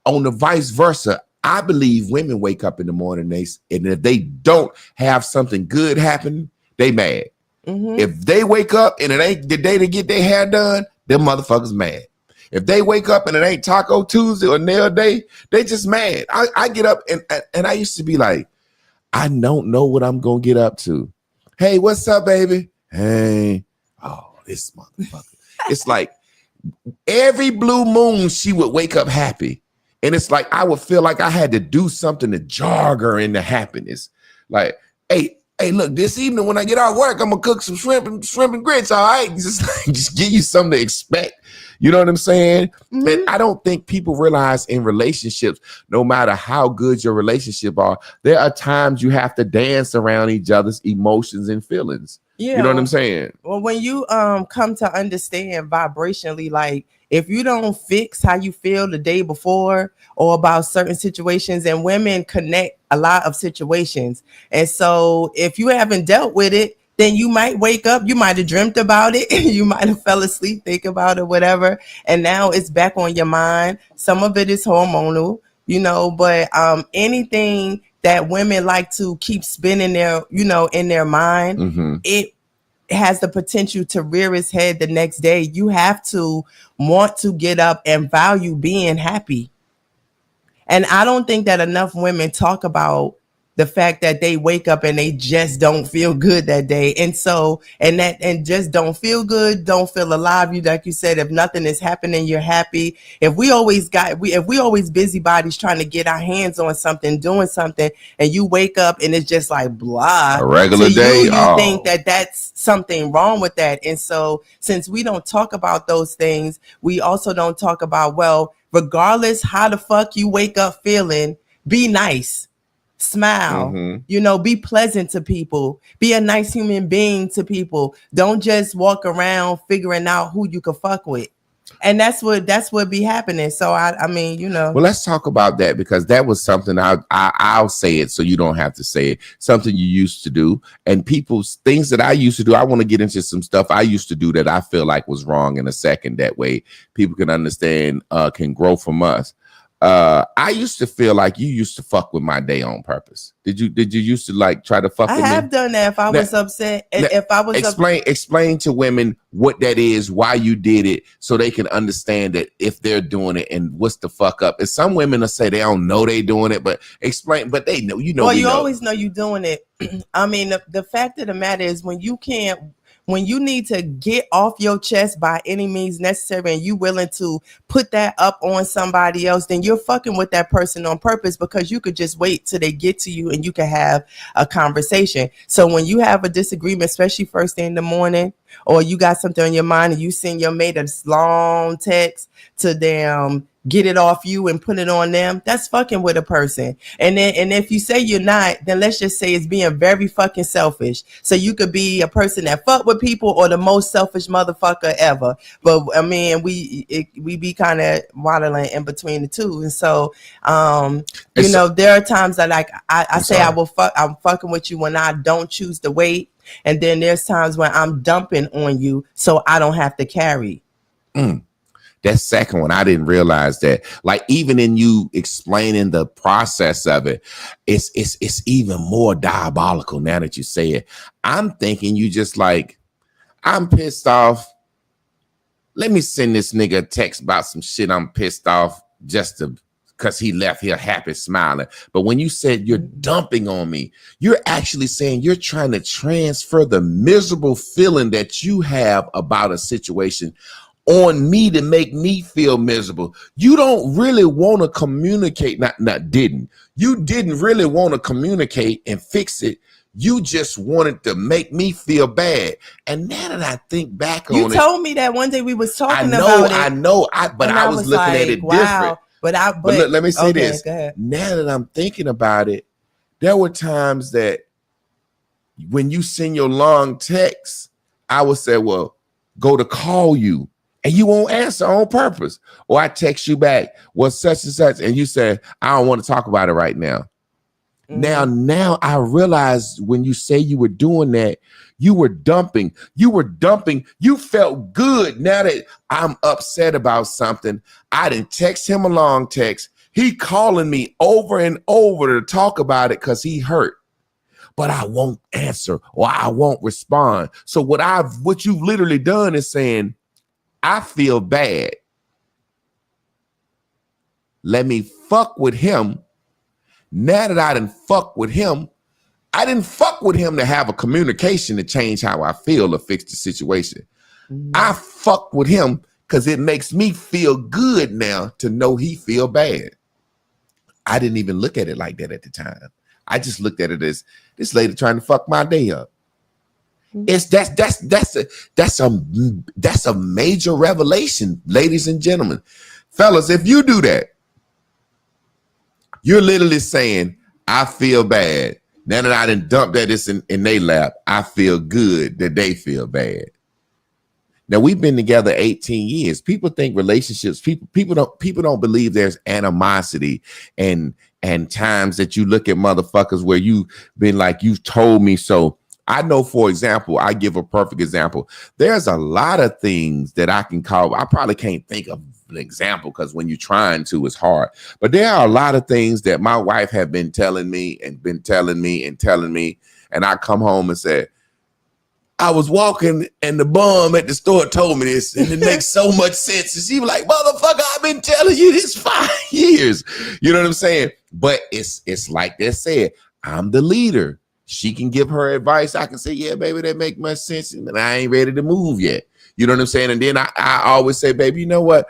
On the vice versa, I believe women wake up in the morning and if they don't have something good happen, they mad. Mm-hmm. If they wake up and it ain't the day to get their hair done, them motherfuckers mad. If they wake up and it ain't Taco Tuesday or nail day, they just mad. I get up and I used to be like, I don't know what I'm gonna get up to. Hey, what's up, baby? Hey, oh, this motherfucker. It's like every blue moon she would wake up happy. And it's like I would feel like I had to do something to jog her into happiness. Like, hey, look, this evening when I get out of work, I'm gonna cook some shrimp and grits. All right, just give you something to expect. You know what I'm saying? Mm-hmm. And I don't think people realize in relationships, no matter how good your relationship are, there are times you have to dance around each other's emotions and feelings. Yeah. You know what I'm saying? Well, when you come to understand vibrationally, like if you don't fix how you feel the day before or about certain situations, and women connect a lot of situations. And so if you haven't dealt with it, then you might wake up, you might have dreamt about it, you might have fell asleep, think about it, whatever. And now it's back on your mind. Some of it is hormonal, you know, but anything that women like to keep spinning their, you know, in their mind, mm-hmm. It has the potential to rear its head the next day. You have to want to get up and value being happy. And I don't think that enough women talk about the fact that they wake up and they just don't feel good that day. And so, and just don't feel good, don't feel alive. You, like you said, if nothing is happening, you're happy. If we always busybodies trying to get our hands on something, doing something, and you wake up and it's just like blah. A regular day. You think that that's something wrong with that. And so since we don't talk about those things, we also don't talk about, well, regardless how the fuck you wake up feeling, be nice. Smile, mm-hmm. You know, be pleasant to people, be a nice human being to people. Don't just walk around figuring out who you can fuck with. And that's what be happening. So I mean, you know. Well, let's talk about that, because that was something I'll say it so you don't have to say it. Something you used to do, and people's things that I used to do. I want to get into some stuff I used to do that I feel like was wrong in a second. That way people can understand, can grow from us. I used to feel like you used to fuck with my day on purpose. Did you used to like try to fuck with me? I have done that. If I was upset, if I was explain to women what that is, why you did it, so they can understand that if they're doing it and what's the fuck up. And some women will say they don't know they doing it, but explain. But they know, you know. Well, you always know you doing it. I mean, the fact of the matter is when you need to get off your chest by any means necessary and you willing to put that up on somebody else, then you're fucking with that person on purpose, because you could just wait till they get to you and you can have a conversation. So when you have a disagreement, especially first thing in the morning, or you got something on your mind and you send your mate a long text to them, get it off you and put it on them, that's fucking with a person. And if you say you're not, then let's just say it's being very fucking selfish. So you could be a person that fuck with people or the most selfish motherfucker ever. But I mean, we be kind of waddling in between the two. And so, you know, there are times that like I say I'm fucking with you when I don't choose to wait. And then there's times when I'm dumping on you so I don't have to carry. That second one, I didn't realize that. Like, even in you explaining the process of it, it's even more diabolical now that you say it. I'm thinking you just like, I'm pissed off. Let me send this nigga a text about some shit I'm pissed off just because he left here happy, smiling. But when you said you're dumping on me, you're actually saying you're trying to transfer the miserable feeling that you have about a situation on me to make me feel miserable. You don't really want to communicate. You didn't really want to communicate and fix it. You just wanted to make me feel bad. And now that I think back on it, you told me that one day we was talking about it. I know. But I was looking at it different. But look, let me say this. Now that I'm thinking about it, there were times that when you send your long text, I would say, well, go to call you, and you won't answer on purpose. Or I text you back, well, such and such, and you say, I don't want to talk about it right now. Mm-hmm. Now I realize when you say you were doing that, you were dumping. You felt good. Now that I'm upset about something, I didn't text him a long text. He calling me over and over to talk about it because he hurt. But I won't answer or I won't respond. So what you've literally done is saying, I feel bad. Let me fuck with him. Now that I didn't fuck with him, I didn't fuck with him to have a communication to change how I feel or fix the situation. Mm-hmm. I fucked with him because it makes me feel good now to know he feel bad. I didn't even look at it like that at the time. I just looked at it as this lady trying to fuck my day up. That's a major revelation, ladies and gentlemen. Fellas, if you do that, you're literally saying, I feel bad. Now that I done dumped that in their lap, I feel good that they feel bad. Now we've been together 18 years. People think relationships, people don't believe there's animosity and times that you look at motherfuckers where you've been like, you've told me so. I know, for example, I give a perfect example. There's a lot of things that I can call. I probably can't think of an example because when you're trying to, it's hard. But there are a lot of things that my wife have been telling me. And I come home and say, I was walking and the bum at the store told me this, and it makes so much sense. And she was like, motherfucker, I've been telling you this 5 years. You know what I'm saying? But it's like they said, I'm the leader. She can give her advice. I can say, yeah, baby, that make much sense. And I ain't ready to move yet. You know what I'm saying? And then I always say, baby, you know what?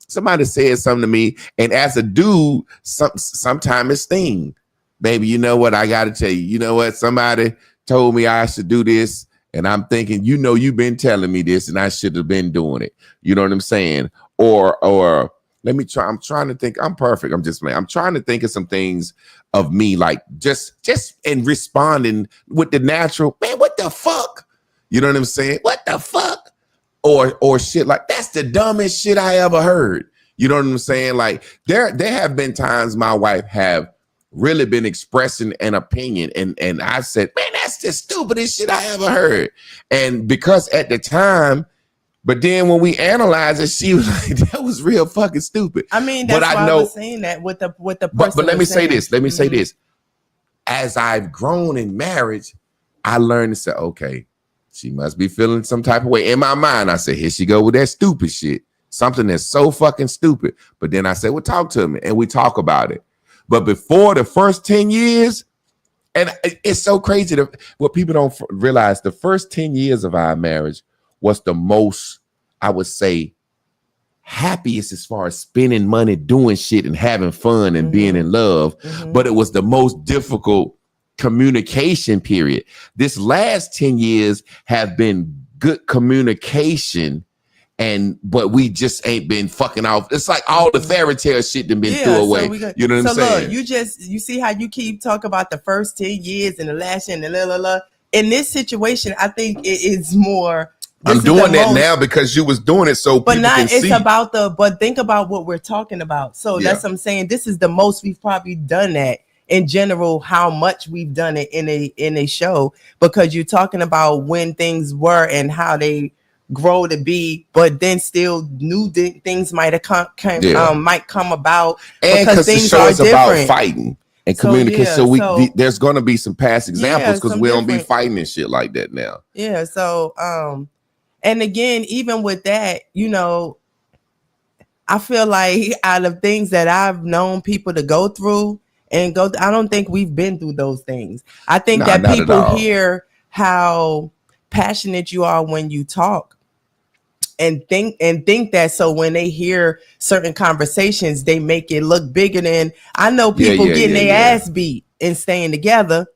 Somebody said something to me. And as a dude, sometimes it's sting. Baby, you know what? I got to tell you, you know what? Somebody told me I should do this. And I'm thinking, you know, you've been telling me this and I should have been doing it. You know what I'm saying? Or let me try. I'm trying to think. I'm perfect. I'm trying to think of some things of me, like just in responding with the natural, man, what the fuck? You know what I'm saying? What the fuck? Or shit like, that's the dumbest shit I ever heard. You know what I'm saying? Like there have been times my wife have really been expressing an opinion and I said, man, that's the stupidest shit I ever heard. And because at the time, but then when we analyze it, she was like, that was real fucking stupid. I mean, that's why I was saying that with the person. But let me say this. Let me say this. As I've grown in marriage, I learned to say, okay, she must be feeling some type of way. In my mind, I said, here she go with that stupid shit. Something that's so fucking stupid. But then I said, well, talk to me. And we talk about it. But before the first 10 years, and it's so crazy that what people don't realize, the first 10 years of our marriage was the most, I would say, happiest as far as spending money, doing shit and having fun and being in love. But it was the most difficult communication period. This last 10 years have been good communication, but we just ain't been fucking off. It's like all the fairy tale shit that been threw away. You know what I'm saying? Look, you see how you keep talking about the first 10 years and the last year and the la la la. In this situation, I think it is more. I'm doing that now because you was doing it so people can see. But think about what we're talking about. So that's what I'm saying. This is the most we've probably done that in general, how much we've done it in a show, because you're talking about when things were and how they grow to be, but then still new things might have might come about, and because things the show is different. About fighting and communication. So there's going to be some past examples because we don't be fighting and shit like that now. Yeah. So and again, even with that, you know, I feel like out of things that I've known people to go through I don't think we've been through those things. I think that people hear how passionate you are when you talk and think that, so when they hear certain conversations, they make it look bigger than. I know people getting their ass beat and staying together.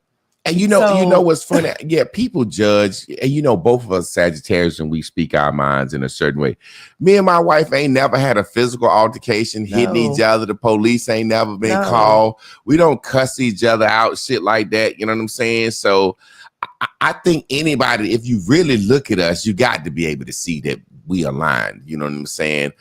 And you know what's funny? Yeah, people judge, and both of us Sagittarius, and we speak our minds in a certain way. Me and my wife ain't never had a physical altercation, hitting each other. The police ain't never been called. We don't cuss each other out, shit like that. You know what I'm saying? So I think anybody, if you really look at us, you got to be able to see that we align. You know what I'm saying?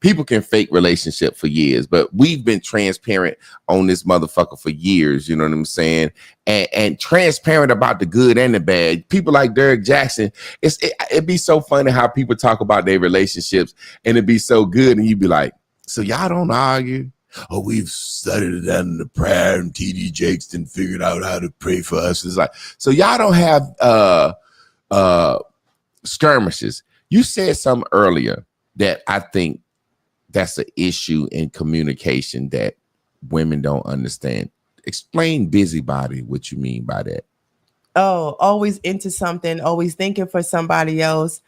People can fake relationship for years, but we've been transparent on this motherfucker for years. You know what I'm saying? And transparent about the good and the bad. People like Derek Jackson, it'd be so funny how people talk about their relationships and it'd be so good. And you'd be like, so y'all don't argue? Oh, we've studied it down in the prayer, and TD Jakes done figured out how to pray for us. It's like, so y'all don't have skirmishes. You said something earlier that I think that's an issue in communication that women don't understand. Explain busybody, what you mean by that. Oh, always into something, always thinking for somebody else.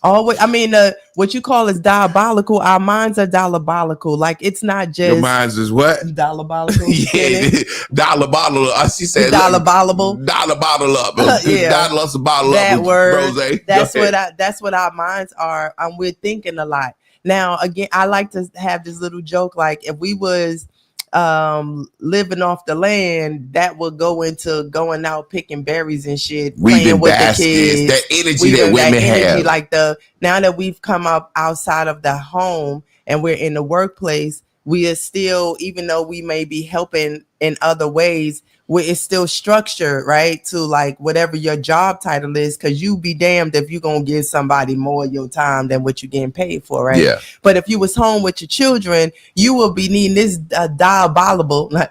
Always, I mean, what you call is diabolical. Our minds are diabolical. Like, it's not just your minds is what? Diabolical. Yeah, dollar bottle. She said dollar bottle. Dollar bottle up. Yeah, dollar us a bottle that up. Word. Rose. That's what our minds are. We're thinking a lot. Now, again, I like to have this little joke. Like, if we was living off the land, that would go into going out picking berries and shit, playing with the kids. That energy that women have. Like now that we've come up outside of the home and we're in the workplace, we are still, even though we may be helping in other ways, it's still structured, right? To like whatever your job title is, because you be damned if you're gonna give somebody more of your time than what you're getting paid for, right? Yeah. But if you was home with your children, you will be needing this diabolical. I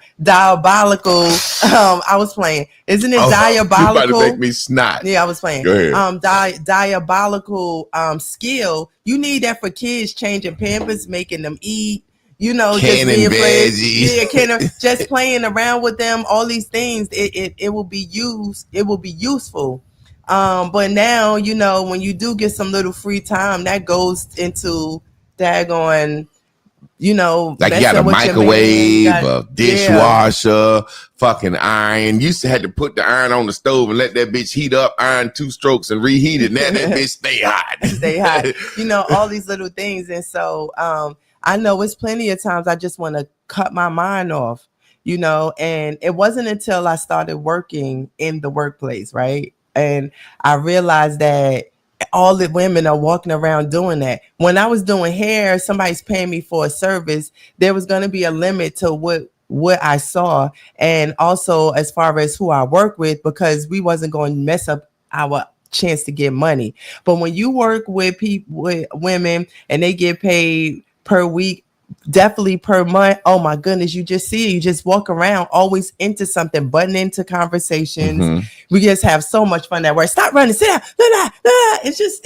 was playing. Isn't it diabolical? You about to make me snot. Yeah, I was playing. Go ahead. Diabolical skill. You need that for kids, changing Pampers, making them eat. Just being veggies. Just playing around with them, all these things, it will be used, it will be useful. But now, when you do get some little free time, that goes into daggone, like you got a microwave, a dishwasher, fucking iron. You used to have to put the iron on the stove and let that bitch heat up, iron 2 strokes and reheat it. Now that bitch stay hot. All these little things. And so, I know it's plenty of times I just want to cut my mind off, and it wasn't until I started working in the workplace, right? And I realized that all the women are walking around doing that. When I was doing hair, somebody's paying me for a service. There was going to be a limit to what I saw. And also as far as who I work with, because we wasn't going to mess up our chance to get money. But when you work with people, with women, and they get paid per week, definitely per month, oh my goodness, you just see it. You just walk around always into something, button into conversations. Mm-hmm. We just have so much fun at work. Stop running, sit down. It's just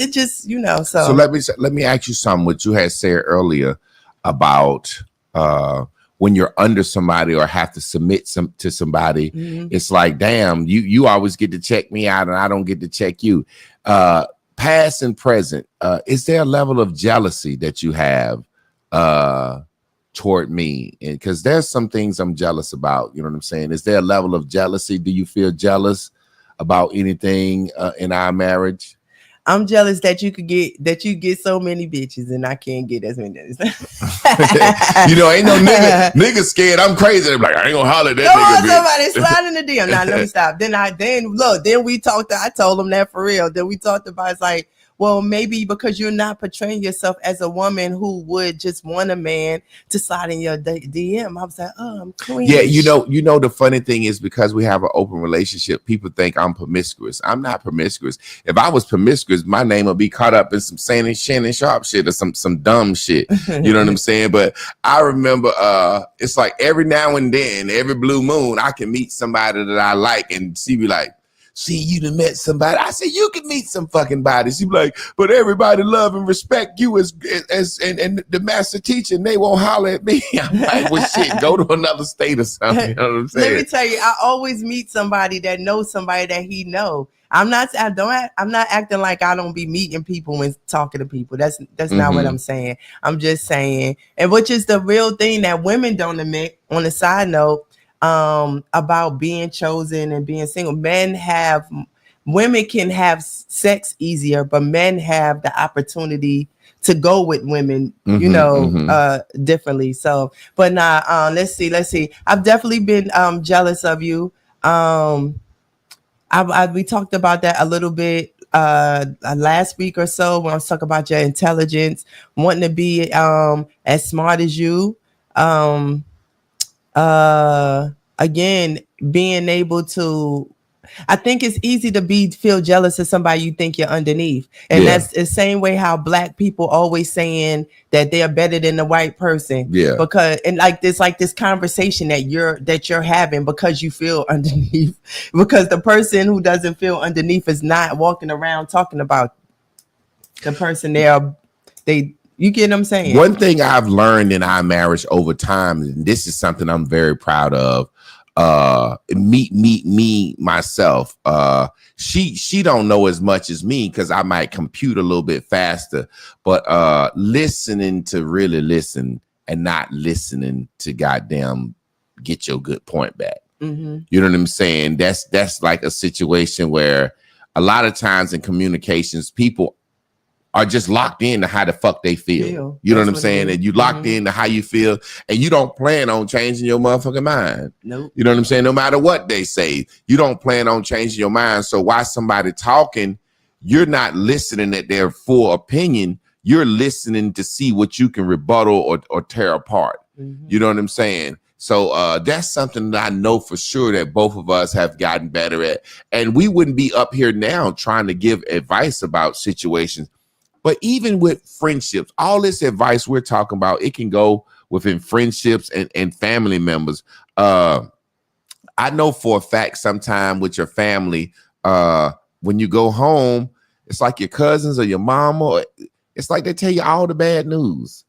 so let me ask you something. What you had said earlier about when you're under somebody or have to submit to somebody, mm-hmm. It's like, damn, you always get to check me out and I don't get to check you. Past and present, is there a level of jealousy that you have toward me? Because there's some things I'm jealous about. You know what I'm saying? Is there a level of jealousy? Do you feel jealous about anything in our marriage? I'm jealous that you get so many bitches and I can't get as many. Ain't no nigga scared. I'm crazy. I'm like, I ain't gonna holler at that nigga. Somebody slide in the DM. Now let me stop. Then we talked. I told him that for real. Then we talked about, it's like, well, maybe because you're not portraying yourself as a woman who would just want a man to slide in your DM. I was like, oh, I'm clean. Yeah, the funny thing is, because we have an open relationship, people think I'm promiscuous. I'm not promiscuous. If I was promiscuous, my name would be caught up in some Shannon Sharp shit or some dumb shit. You know what I'm saying? But I remember it's like every now and then, every blue moon, I can meet somebody that I like and she be like, see, you done met somebody. I said, you can meet some fucking bodies. You be like, but everybody love and respect you as the master teacher, and they won't holler at me. I'm like, well, shit, go to another state or something. You know what I'm saying? Let me tell you, I always meet somebody that knows somebody that he know. I'm not acting like I don't be meeting people and talking to people. That's mm-hmm. not what I'm saying. I'm just saying, and which is the real thing that women don't admit. On a side note, about being chosen and being single. Women can have sex easier, but men have the opportunity to go with women, differently. So, but nah, let's see. I've definitely been jealous of you. We talked about that a little bit last week or so when I was talking about your intelligence, wanting to be as smart as you. Again, being able to, I think it's easy to feel jealous of somebody you think you're underneath. And that's the same way how black people always saying that they're better than the white person. Yeah. Because, and like this conversation that you're having because you feel underneath, because the person who doesn't feel underneath is not walking around talking about the person you get what I'm saying? One thing I've learned in our marriage over time, and this is something I'm very proud of, me myself. She don't know as much as me because I might compute a little bit faster, but listening to really listen and not listening to goddamn get your good point back. Mm-hmm. You know what I'm saying? That's like a situation where a lot of times in communications, people are just locked into how the fuck they feel. You know what I'm saying? And you locked into how you feel, and you don't plan on changing your motherfucking mind. Nope. You know what I'm saying? No matter what they say, you don't plan on changing your mind. So while somebody talking, you're not listening at their full opinion. You're listening to see what you can rebuttal or tear apart. Mm-hmm. You know what I'm saying? So that's something that I know for sure that both of us have gotten better at. And we wouldn't be up here now trying to give advice about situations. But even with friendships, all this advice we're talking about, it can go within friendships and family members. I know for a fact sometime with your family, when you go home, it's like your cousins or your mama, it's like they tell you all the bad news.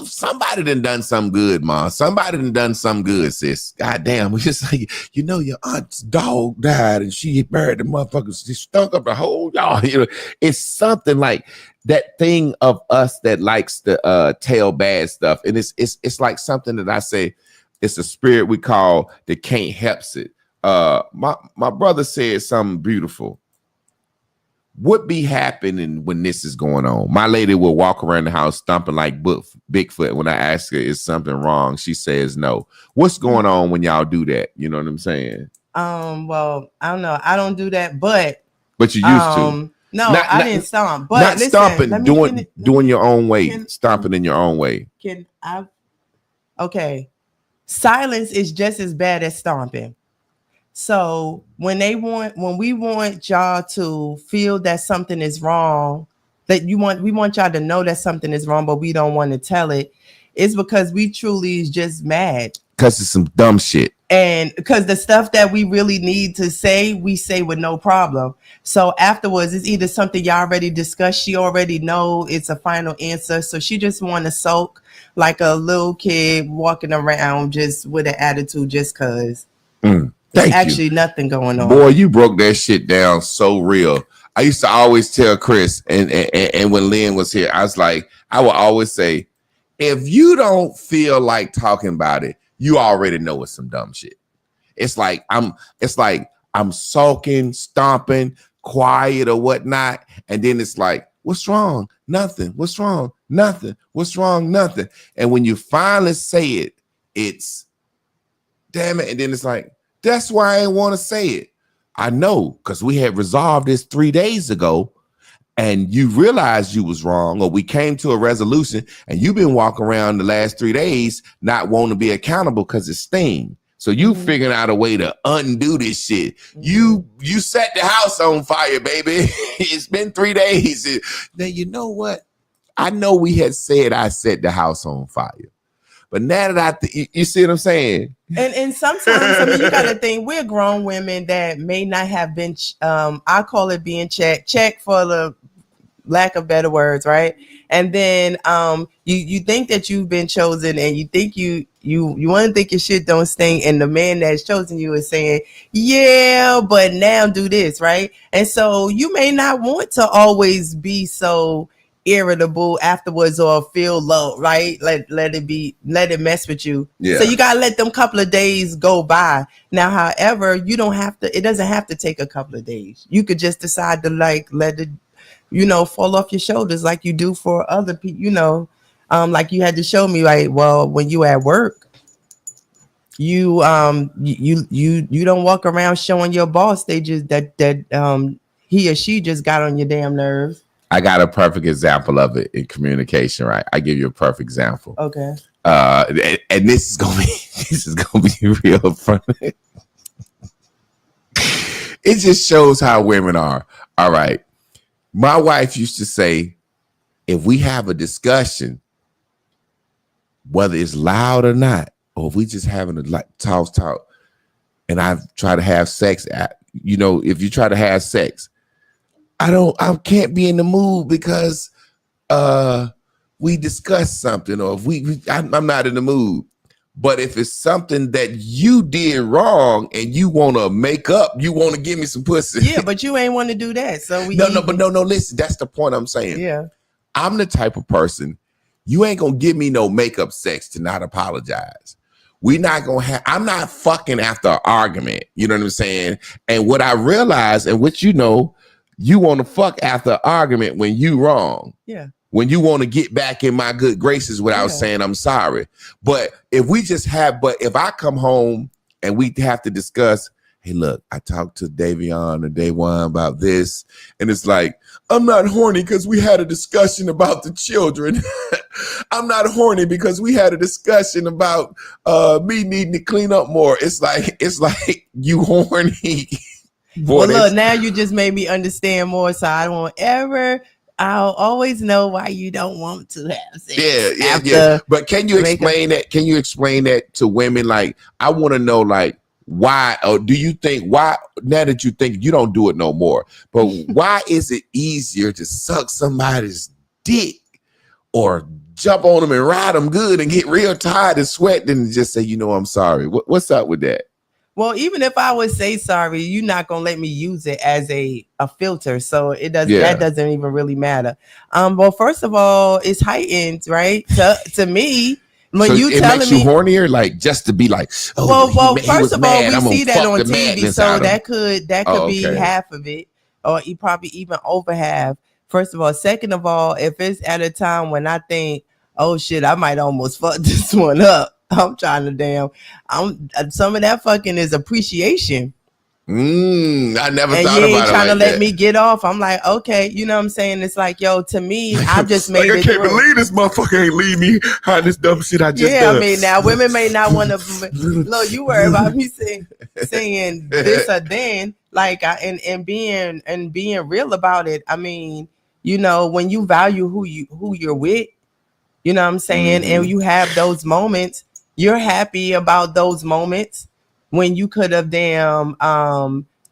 Somebody done something good, ma. Somebody done something good, sis. God damn. We just like, your aunt's dog died and she buried the motherfuckers. She stunk up the whole yard. It's something like that thing of us that likes to tell bad stuff. And it's like something that I say, it's a spirit we call that can't help it. My brother said something beautiful. What be happening when this is going on? My lady will walk around the house stomping like Bigfoot. When I ask her, is something wrong? She says no. What's going on when y'all do that? You know what I'm saying? Well, I don't know. I don't do that, but you used to. No, I didn't stomp. But not listen, stomping, doing your own way, stomping in your own way. Okay. Silence is just as bad as stomping. So when we want y'all to feel that something is wrong, we want y'all to know that something is wrong, but we don't want to tell it, it's because we truly is just mad. Because it's some dumb shit. And because the stuff that we really need to say, we say with no problem. So afterwards, it's either something y'all already discussed, she already know it's a final answer. So she just want to sulk like a little kid walking around just with an attitude just because. There's actually nothing going on. Boy, you broke that shit down so real. I used to always tell Chris, and when Lynn was here, I would always say, if you don't feel like talking about it, you already know it's some dumb shit. It's like I'm sulking, stomping, quiet or whatnot, and then it's like, what's wrong? Nothing. What's wrong? Nothing. What's wrong? Nothing. And when you finally say it, it's damn it, and then it's like, that's why I didn't want to say it. I know, because we had resolved this 3 days ago, and you realized you was wrong, or we came to a resolution, and you've been walking around the last 3 days not wanting to be accountable because it sting. So you figuring out a way to undo this shit. You set the house on fire, baby. It's been 3 days. Now, you know what? I know we had said I set the house on fire. But now that you see what I'm saying? And sometimes, you got to think we're grown women that may not have been, I call it being checked for the lack of better words, right? And then you think that you've been chosen, and you think you want to think your shit don't stink, and the man that's chosen you is saying, yeah, but now do this, right? And so you may not want to always be so irritable afterwards or feel low, right? Let it mess with you. Yeah. So you gotta let them couple of days go by. Now, however, you don't have to, it doesn't have to take a couple of days. You could just decide to like let it, fall off your shoulders like you do for other people, like you had to show me, right? Well, when you at work, you don't walk around showing your boss they just that he or she just got on your damn nerves. I got a perfect example of it in communication, right? I give you a perfect example. Okay. And this is gonna be real funny. It just shows how women are. All right. My wife used to say, if we have a discussion, whether it's loud or not, or if we just having a talk, and I try to have sex, if you try to have sex, I can't be in the mood because we discussed something, or if I'm not in the mood. But if it's something that you did wrong and you want to make up, you want to give me some pussy. Yeah, but you ain't want to do that. So no, listen, that's the point I'm saying. Yeah. I'm the type of person, you ain't gonna give me no makeup sex to not apologize. I'm not fucking after an argument. You know what I'm saying? And what I realize, and what you want to fuck after an argument when you wrong. Yeah. When you want to get back in my good graces without saying I'm sorry. But if I come home and we have to discuss, hey, look, I talked to Davion or Daywan about this, and it's like, I'm not horny because we had a discussion about the children. I'm not horny because we had a discussion about me needing to clean up more. It's like you horny. Well, look, now you just made me understand more, so I'll always know why you don't want to have sex. Yeah. But can you explain that? Can you explain that to women? Like, I want to know, like, why, or do you think, why, now that you think you don't do it no more, but why is it easier to suck somebody's dick or jump on them and ride them good and get real tired and sweat than to just say, I'm sorry? What's up with that? Well, even if I would say sorry, you're not gonna let me use it as a filter, so it doesn't. That doesn't even really matter. Well, first of all, it's heightened, right? To me, when so it makes you hornier, like just to be like, well, first of all, we see that on TV, so that could be half of it, or probably even over half. First of all, second of all, if it's at a time when I think, oh shit, I might almost fuck this one up. I'm trying to some of that fucking is appreciation. I never thought about it. You ain't trying to let me get off. I'm like, okay, you know what I'm saying? It's like, yo, to me, I just made it. I can't believe this motherfucker ain't leave me on this dumb shit I just done. I mean, now women may not want to. Look, you worry about me saying this or then, like, and being real about it. I mean, when you value who you're with, you know what I'm saying, and you have those moments. You're happy about those moments when you could have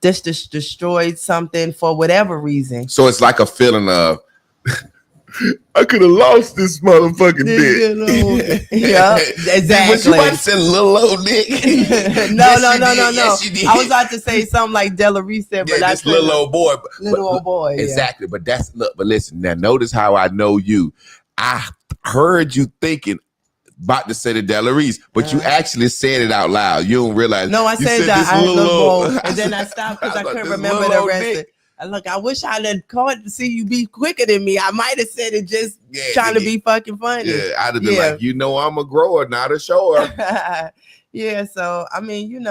just destroyed something for whatever reason. So it's like a feeling of I could have lost this motherfucking dick. Yeah, exactly. Was you about to say little old dick? No. Yes, I was about to say something like Della Reese said, but that's little old boy. Little old boy. Exactly. But but listen, now notice how I know you. I heard you thinking about to say the Della Reese, but you actually said it out loud. You don't realize. No, I said that I little and then I stopped because I couldn't remember the rest. Look, I wish I'd have caught to see you be quicker than me. I might have said it just trying to be fucking funny. Yeah, I'd have been like, I'm a grower, not a shower. Yeah, so I mean,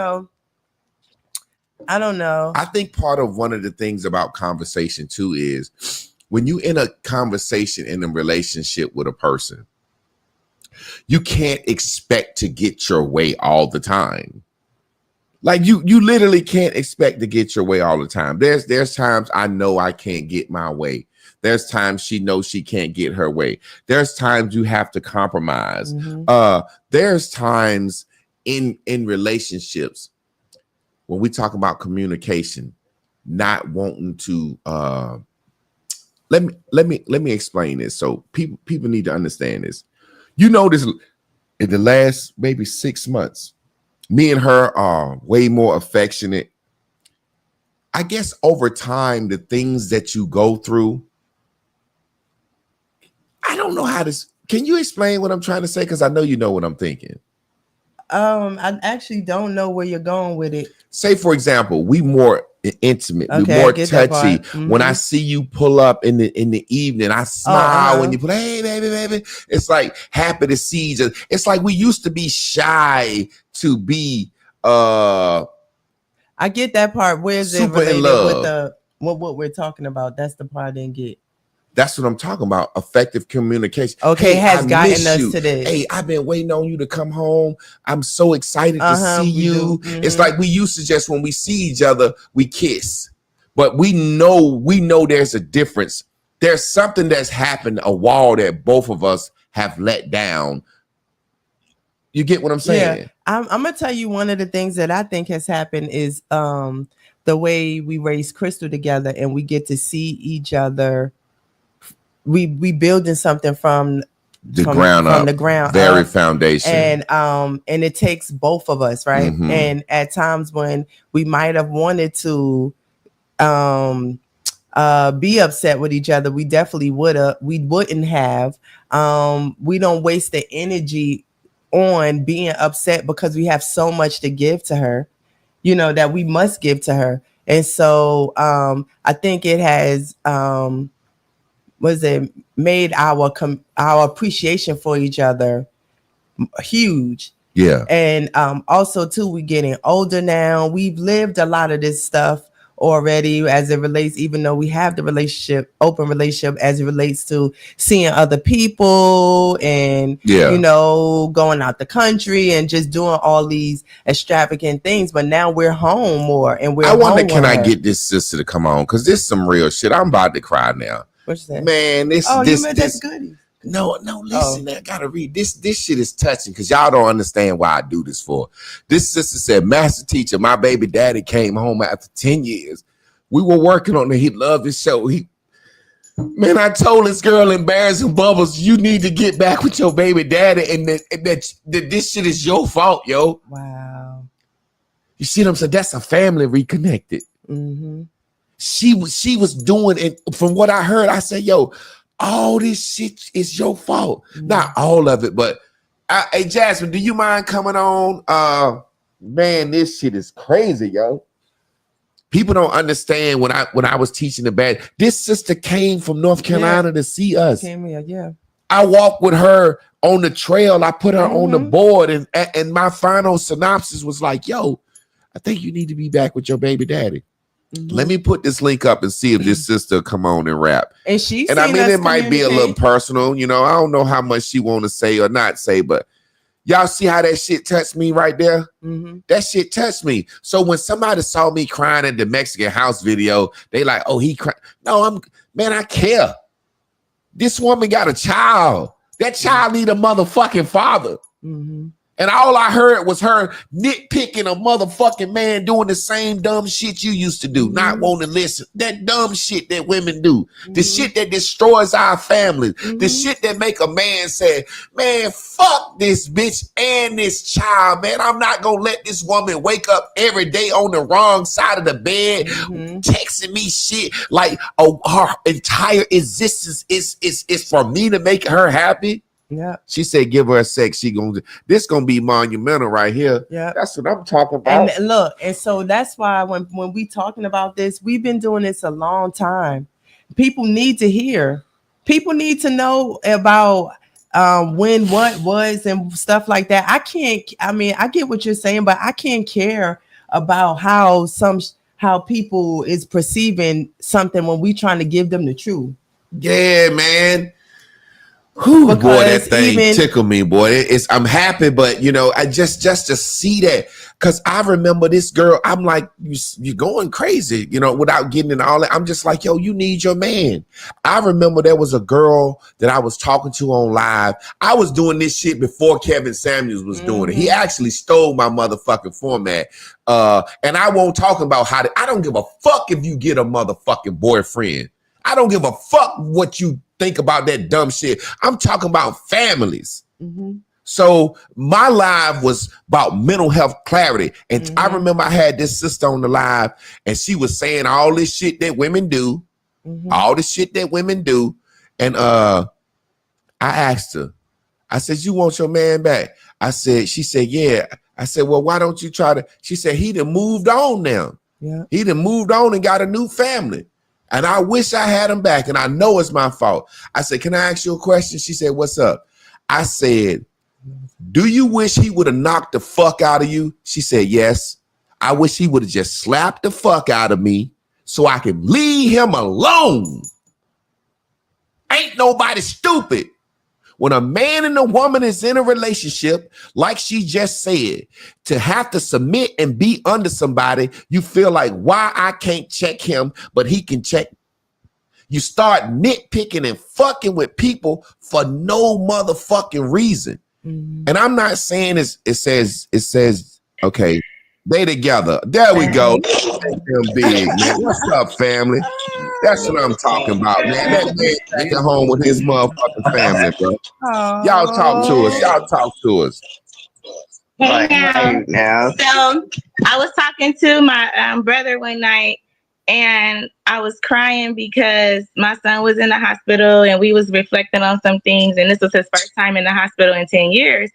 I don't know. I think part of one of the things about conversation too is when you in a conversation in a relationship with a person, you can't expect to get your way all the time. Like you literally can't expect to get your way all the time. There's times I know I can't get my way. There's times she knows she can't get her way. There's times you have to compromise. Mm-hmm. There's times in relationships when we talk about communication, not wanting to let me explain this so people need to understand this. This in the last maybe 6 months, me and her are way more affectionate. I guess over time, the things that you go through, I don't know how this. Can you explain what I'm trying to say? Because I know you know what I'm thinking. I actually don't know where you're going with it. Say, for example, we more intimate, Okay, we more I get that touchy. part. Mhm. When I see you pull up in the evening, I smile when you put, hey, baby. It's like happy to see each other. It's like we used to be shy to be I get that part. Where's it super in related love. with the what we're talking about? That's the part I didn't get. That's what I'm talking about. Effective communication. Okay, Hey, has I gotten miss us you. to this. Hey, I've been waiting on you to come home. I'm so excited to see we you. do. It's like we used to just when we see each other, we kiss. But we know there's a difference. There's something that's happened, a wall that both of us have let down. You get what I'm saying? Yeah, I'm gonna tell you one of the things that I think has happened is the way we raise Crystal together and we get to see each other. We building something from The ground up. Very up. foundation. And it takes both of us, right? Mhm. And at times when we might have wanted to be upset with each other, we definitely wouldn't have. We don't waste the energy on being upset because we have so much to give to her, that we must give to her. And so I think it has made our appreciation for each other huge. Yeah. And also too, we're getting older now. We've lived a lot of this stuff already as it relates, even though we have the open relationship as it relates to seeing other people and going out the country and just doing all these extravagant things. But now we're home more, and I wonder, can I get this sister to come on? Because this is some real shit. I'm about to cry now. What's that? Man, this goodie. No, listen, I gotta read this. This shit is touching because y'all don't understand why I do this for. This sister said, Master Teacher, my baby daddy came home after 10 years. We were working on it. He loved his show. Man, I told this girl Embarrassing Bubbles, you need to get back with your baby daddy, and that this shit is your fault, yo. Wow. You see what I'm saying? That's a family reconnected. Mm-hmm. She was doing it. From what I heard, I said, yo, all this shit is your fault. Mm-hmm. Not all of it, but hey, Jasmine, do you mind coming on? Man, this shit is crazy, yo. People don't understand when I was teaching the band. This sister came from North Carolina to see us. Came here, yeah. I walked with her on the trail. I put her on the board, and my final synopsis was like, yo, I think you need to be back with your baby daddy. Mm-hmm. Let me put this link up and see if this sister come on and rap. And she and I mean, it might be a little personal, I don't know how much she want to say or not say, but y'all see how that shit touched me right there? Mm-hmm. That shit touched me. So when somebody saw me crying at the Mexican house video, they like, oh, he cried. No, I care. This woman got a child. That child need a motherfucking father. Mm-hmm. And all I heard was her nitpicking a motherfucking man doing the same dumb shit you used to do, not wanting to listen. That dumb shit that women do, the shit that destroys our families, the shit that make a man say, man, fuck this bitch and this child, man. I'm not going to let this woman wake up every day on the wrong side of the bed, texting me shit like her entire existence is for me to make her happy. Yeah, she said, "Give her a sec." This gonna be monumental right here. Yeah, that's what I'm talking about. And look, and so that's why when we talking about this, we've been doing this a long time. People need to hear. People need to know about when what was and stuff like that. I get what you're saying, but I can't care about how people is perceiving something when we trying to give them the truth. Yeah, man. Boy, that thing tickled me, boy. I'm happy, but I just to see that, because I remember this girl. I'm like, you're going crazy, without getting into all that. I'm just like, yo, you need your man. I remember there was a girl that I was talking to on live. I was doing this shit before Kevin Samuels was doing it. He actually stole my motherfucking format. And I won't talk about I don't give a fuck if you get a motherfucking boyfriend. I don't give a fuck what you think about that dumb shit. I'm talking about families. Mm-hmm. So my live was about mental health clarity. And I remember I had this sister on the live, and she was saying all this shit that women do, all the shit that women do. And I asked her, I said, you want your man back? She said, yeah. I said, well, why don't you try to? She said, he done moved on now. Yeah. He done moved on and got a new family. And I wish I had him back. And I know it's my fault. I said, can I ask you a question? She said, what's up? I said, do you wish he would have knocked the fuck out of you? She said, yes. I wish he would have just slapped the fuck out of me so I could leave him alone. Ain't nobody stupid. When a man and a woman is in a relationship, like she just said, to have to submit and be under somebody, you feel like, why I can't check him, but he can check. You start nitpicking and fucking with people for no motherfucking reason. Mm-hmm. And I'm not saying it says, okay, they together. There we go. Them big, man. What's up, family? That's what I'm talking about, man. That man get home with his motherfucking family, bro. Y'all talk to us. Hey now. So I was talking to my brother one night, and I was crying because my son was in the hospital, and we was reflecting on some things, and this was his first time in the hospital in 10 years.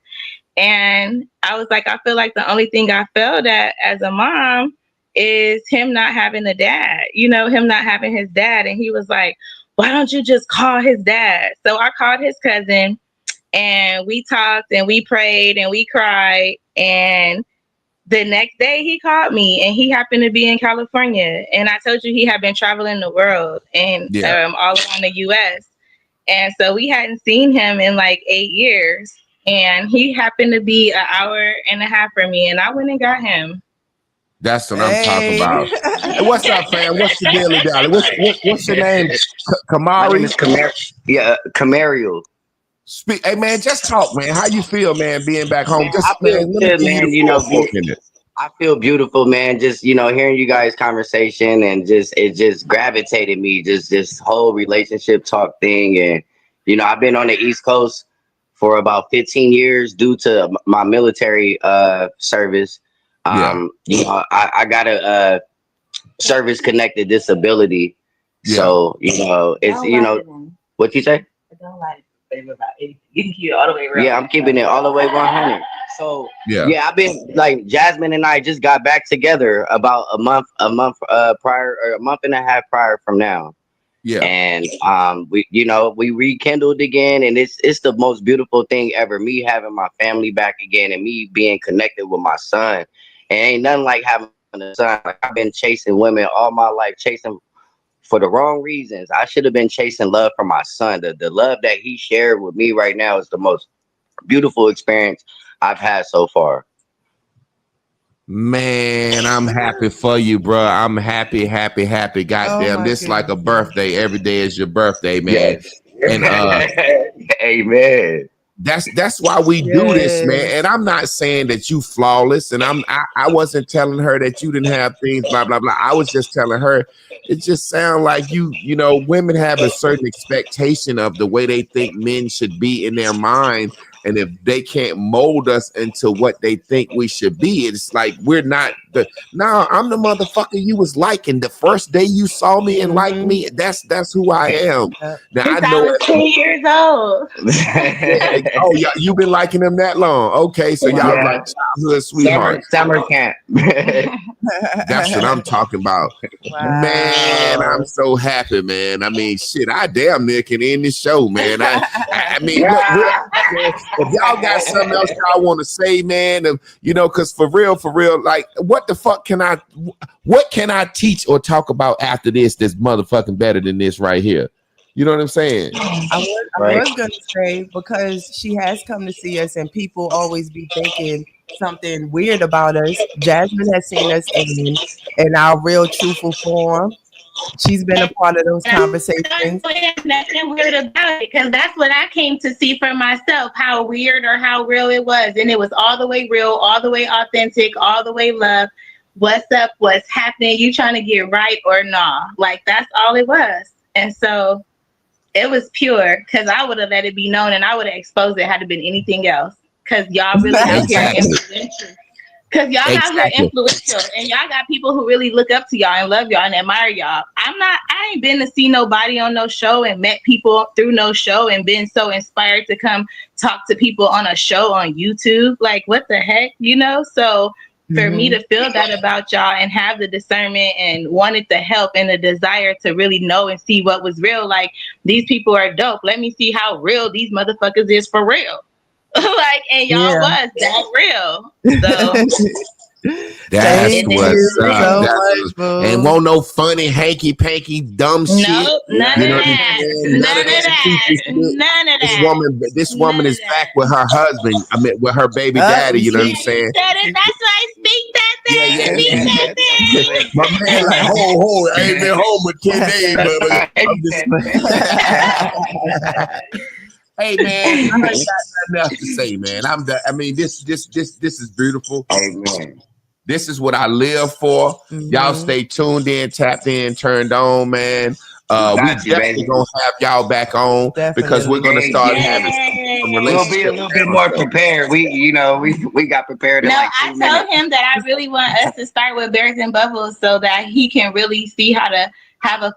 And I was like, I feel like the only thing I failed at as a mom is him not having a dad, him not having his dad. And he was like, why don't you just call his dad? So I called his cousin, and we talked and we prayed and we cried. And the next day he called me, and he happened to be in California. And I told you he had been traveling the world and all around the US. And so we hadn't seen him in like 8 years. And he happened to be an hour and a half from me, and I went and got him. That's what I'm talking about. Hey, what's up, fam? What's the deal, darling? What's your name? Kamari? My name is Camariel. Hey, man, just talk, man. How you feel, man, being back home? I feel good, man. I feel beautiful, man. Just, hearing you guys' conversation, and it just gravitated me, just this whole relationship talk thing. And, I've been on the East Coast for about 15 years due to my military service. I got a service-connected disability. Yeah. So, it's, what you say? I don't like it about anything. You can keep it all the way around. Yeah, I'm keeping it all the way 100. So, I've been, like, Jasmine and I just got back together about a month prior, or a month and a half prior from now. Yeah. And we rekindled again, and it's the most beautiful thing ever. Me having my family back again, and me being connected with my son. And ain't nothing like having a son. Like, I've been chasing women all my life, chasing for the wrong reasons. I should have been chasing love for my son. The love that he shared with me right now is the most beautiful experience I've had so far. Man, I'm happy for you, bro. I'm happy. Goddamn, this is like a birthday. Every day is your birthday, man. Yes. And amen. That's why we do this, man. And I'm not saying that you flawless, and I wasn't telling her that you didn't have things, blah blah blah. I was just telling her it just sounds like women have a certain expectation of the way they think men should be in their mind. And if they can't mold us into what they think we should be, it's like we're not I'm the motherfucker you was liking the first day you saw me and liked me. That's who I am. Now I know. I was 10 years old. Oh yeah, you've been liking them that long. Okay, so y'all like childhood sweethearts. Summer camp. That's what I'm talking about. Wow. Man, I'm so happy, man. I mean, shit, I damn near can end the show, man. I mean, if y'all got something else y'all want to say, man, because for real, like, what the fuck can I teach or talk about after this that's motherfucking better than this right here? You know what I'm saying? I was going to say, because she has come to see us and people always be thinking something weird about us. Jasmine has seen us in our real truthful form. She's been a part of those conversations. Nothing weird about it, because that's what I came to see for myself, how weird or how real it was. And it was all the way real, all the way authentic, all the way love. What's up? What's happening? You trying to get right or nah? Like, that's all it was. And so it was pure, because I would have let it be known, and I would have exposed it had it been anything else. Because y'all really out here influential. Because y'all out here influential, and y'all got people who really look up to y'all and love y'all and admire y'all. I ain't been to see nobody on no show and met people through no show and been so inspired to come talk to people on a show on YouTube. Like, what the heck, you know? So for me to feel that about y'all and have the discernment and wanted to help and the desire to really know and see what was real, like, these people are dope. Let me see how real these motherfuckers is for real. Like, and y'all was that real. So that's what's up. And won't no funny hanky panky dumb shit. Nope, none of that. This woman is back with her husband. I mean, with her baby daddy. You know what I'm saying? That's why I speak that thing. Yeah. My man, like, I ain't been home with 10 days, but I'm just. Hey man, I ain't got nothing else to say, man. I mean, this is beautiful. Amen. This is what I live for. Y'all stay tuned in, tapped in, turned on, man. We definitely gonna have y'all back on because we're gonna start having some We'll be a little bit more prepared. We got prepared. No, like I told him that I really want us to start with Bears and Buffaloes so that he can really see how to have a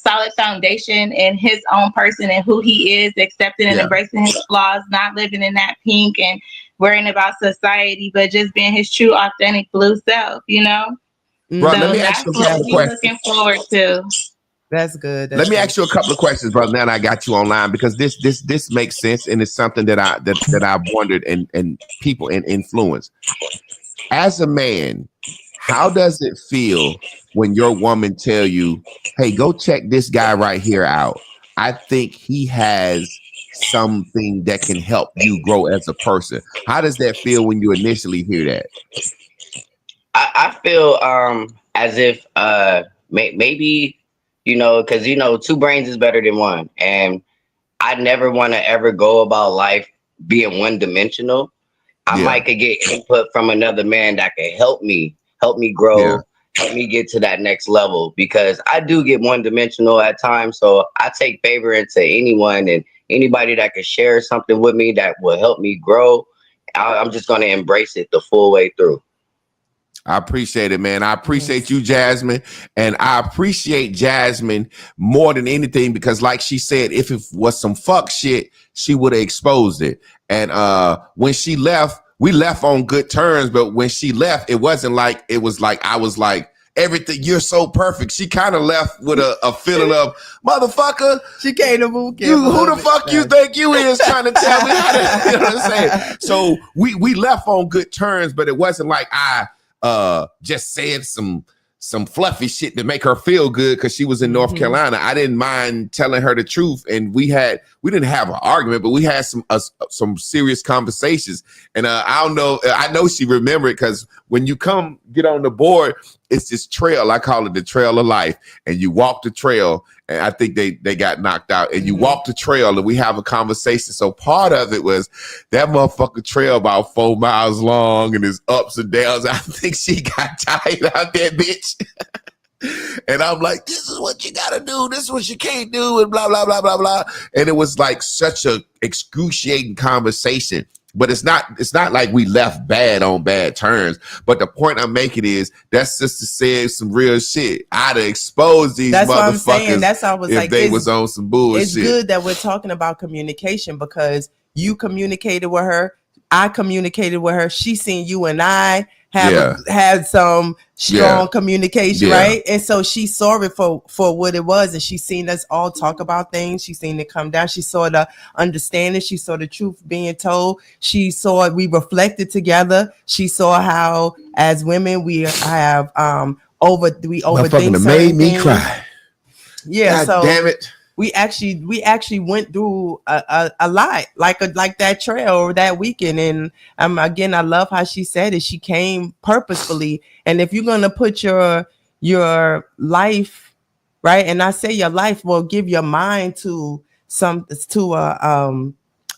solid foundation in his own person and who he is, accepting and embracing his flaws, not living in that pink and worrying about society, but just being his true, authentic blue self, you know? Bro, so let me ask you a couple of questions. Looking forward to. That's good. Let me ask you a couple of questions, brother. Now that I got you online, because this makes sense and it's something that I've wondered and people in influence. As a man, how does it feel when your woman tell you, hey, go check this guy right here out? I think he has something that can help you grow as a person. How does that feel when you initially hear that? I feel as if maybe, you know, because, you know, two brains is better than one. And I never want to ever go about life being one dimensional. I might could get input from another man that can help me grow, help me get to that next level, because I do get one dimensional at times. So I take favor into anyone and anybody that can share something with me that will help me grow. I'm just going to embrace it the full way through. I appreciate it, man. I appreciate you, Jasmine. And I appreciate Jasmine more than anything because like she said, if it was some fuck shit, she would have exposed it. And when she left, we left on good terms, but when she left, it wasn't like, it was like, I was like, everything, you're so perfect. She kind of left with a feeling of, motherfucker, she came to move. Who the fuck you think you is trying to tell me how to, you know what I'm saying? So we left on good terms, but it wasn't like I just said some fluffy shit to make her feel good because she was in North Carolina. I didn't mind telling her the truth, and we didn't have an argument, but we had some serious conversations. And I don't know, I know she remembered because when you come get on the board, it's this trail. I call it the trail of life, and you walk the trail. And I think they got knocked out, and you walk the trail, and we have a conversation. So part of it was that motherfucking trail about 4 miles long, and there's ups and downs. I think she got tired out there, bitch. And I'm like, this is what you gotta do. This is what you can't do, and blah blah blah blah blah. And it was like such a excruciating conversation. But it's not like we left bad on bad terms. But the point I'm making is that sister said some real shit. I'd have exposed these motherfuckers. What I'm saying. That's how I was if like, they was on some bullshit. It's good that we're talking about communication because you communicated with her. I communicated with her. She seen you and I had some strong communication, right? And so she saw it for what it was, and she seen us all talk about things. She seen it come down. She saw the understanding. She saw the truth being told. She saw it. We reflected together. She saw how, as women, we have overthink. Made me cry. Yeah. God damn it. We actually went through a lot, like that trail or that weekend. And again, I love how she said it. She came purposefully. And if you're gonna put your life, right, and I say your life, will give your mind to a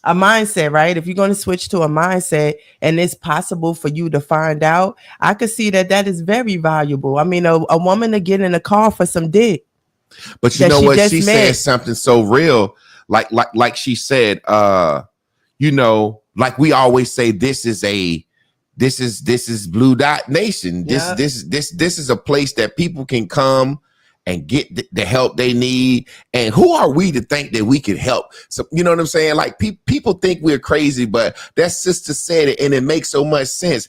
mindset, right? If you're going to switch to a mindset and it's possible for you to find out, I could see that is very valuable. I mean, a woman to get in a car for some dick. But you know what? She said something so real, like she said, you know, like we always say, this is Blue Dot Nation. This is a place that people can come and get the help they need. And who are we to think that we can help? So, you know what I'm saying? Like people think we're crazy, but that sister said it and it makes so much sense.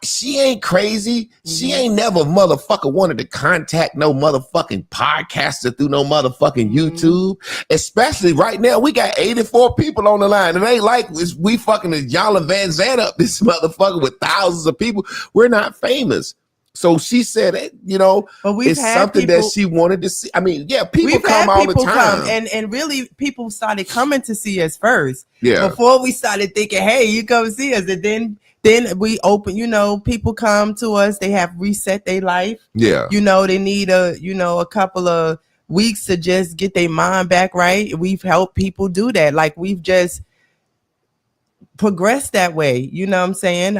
She ain't crazy. She ain't never motherfucker wanted to contact no motherfucking podcaster through no motherfucking YouTube. Especially right now, we got 84 people on the line. It ain't like we fucking Iyanla Vanzant up this motherfucker with thousands of people. We're not famous. So she said, you know, it's something that she wanted to see. I mean, yeah, people come all the time. And really, people started coming to see us first. Yeah. Before we started thinking, hey, you come see us. And then we open, you know, people come to us. They have reset their life. Yeah. You know, they need a couple of weeks to just get their mind back right. We've helped people do that. Like we've just progress that way, you know what I'm saying?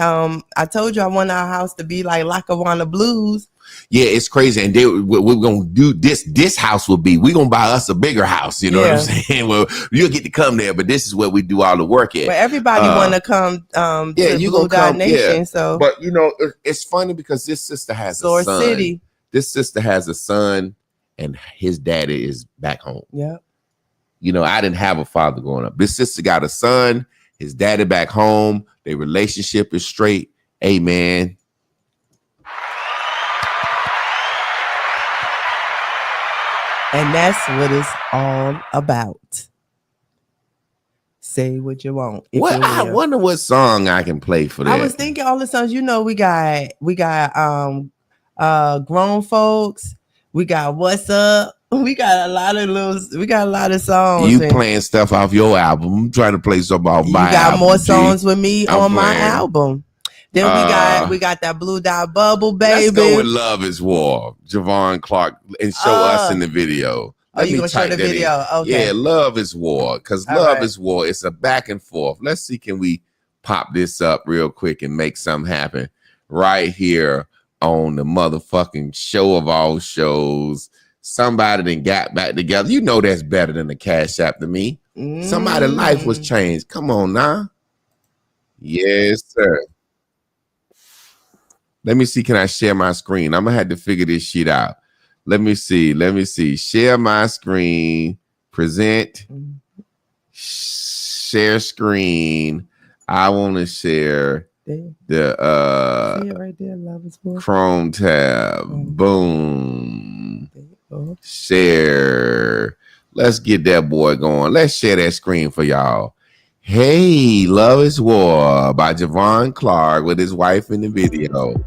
I told you I want our house to be like Lackawanna Blues. Yeah, it's crazy. And we're gonna do this house will be, we're gonna buy us a bigger house, you know what I'm saying? Well, you'll get to come there, but this is where we do all the work at. But everybody wanna come to Blue Dot Nation. So but you know, it's funny because this sister has a son. City. This sister has a son and his daddy is back home. Yeah. You know, I didn't have a father growing up. This sister got a son. His daddy back home. Their relationship is straight. Hey, man. And that's what it's all about. Say what you want. I wonder what song I can play for that. I was thinking all the songs. You know, we got Grown Folks. We got What's Up. We got a lot of songs. You playing stuff off your album. I'm trying to play something off my album. You got more songs with me on my album. Then we got that Blue Dot Bubble, baby. Let's go with Love is War. Javon Clark, and show us in the video. You gonna show the video? Okay. Yeah, Love is War. Because Love is War. It's a back and forth. Let's see, can we pop this up real quick and make something happen right here on the motherfucking show of all shows. Somebody then got back together. You know that's better than the Cash App to me. Somebody's life was changed. Come on now. Yes, sir. Let me see. Can I share my screen? I'm going to have to figure this shit out. Let me see. Share my screen. Present. Share screen. I want to share the right there, Love is War. Chrome tab. Boom. Share. Let's get that boy going. Let's share that screen for y'all. Hey, Love is War by Javon Clark with his wife in the video.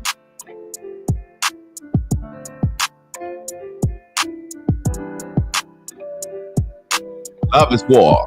Love is War.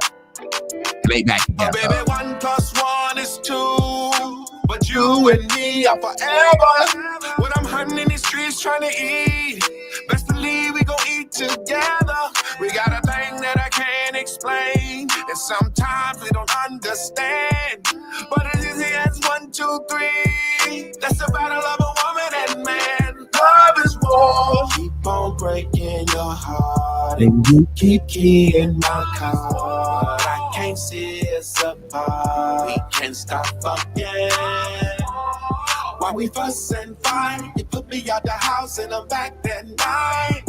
Lay back together. Oh, baby, 1 + 1 is 2. But you and me are forever. When I'm hunting in these streets trying to eat, best believe we gon' eat together. We got a thing that I can't explain, and sometimes we don't understand. But as easy as 1, 2, 3, that's the battle of a woman and man. Love is war. Keep on breaking your heart, and you keep keying my card. I can't see us apart. We can't stop fucking. While we fuss and fight, you put me out the house and I'm back that night.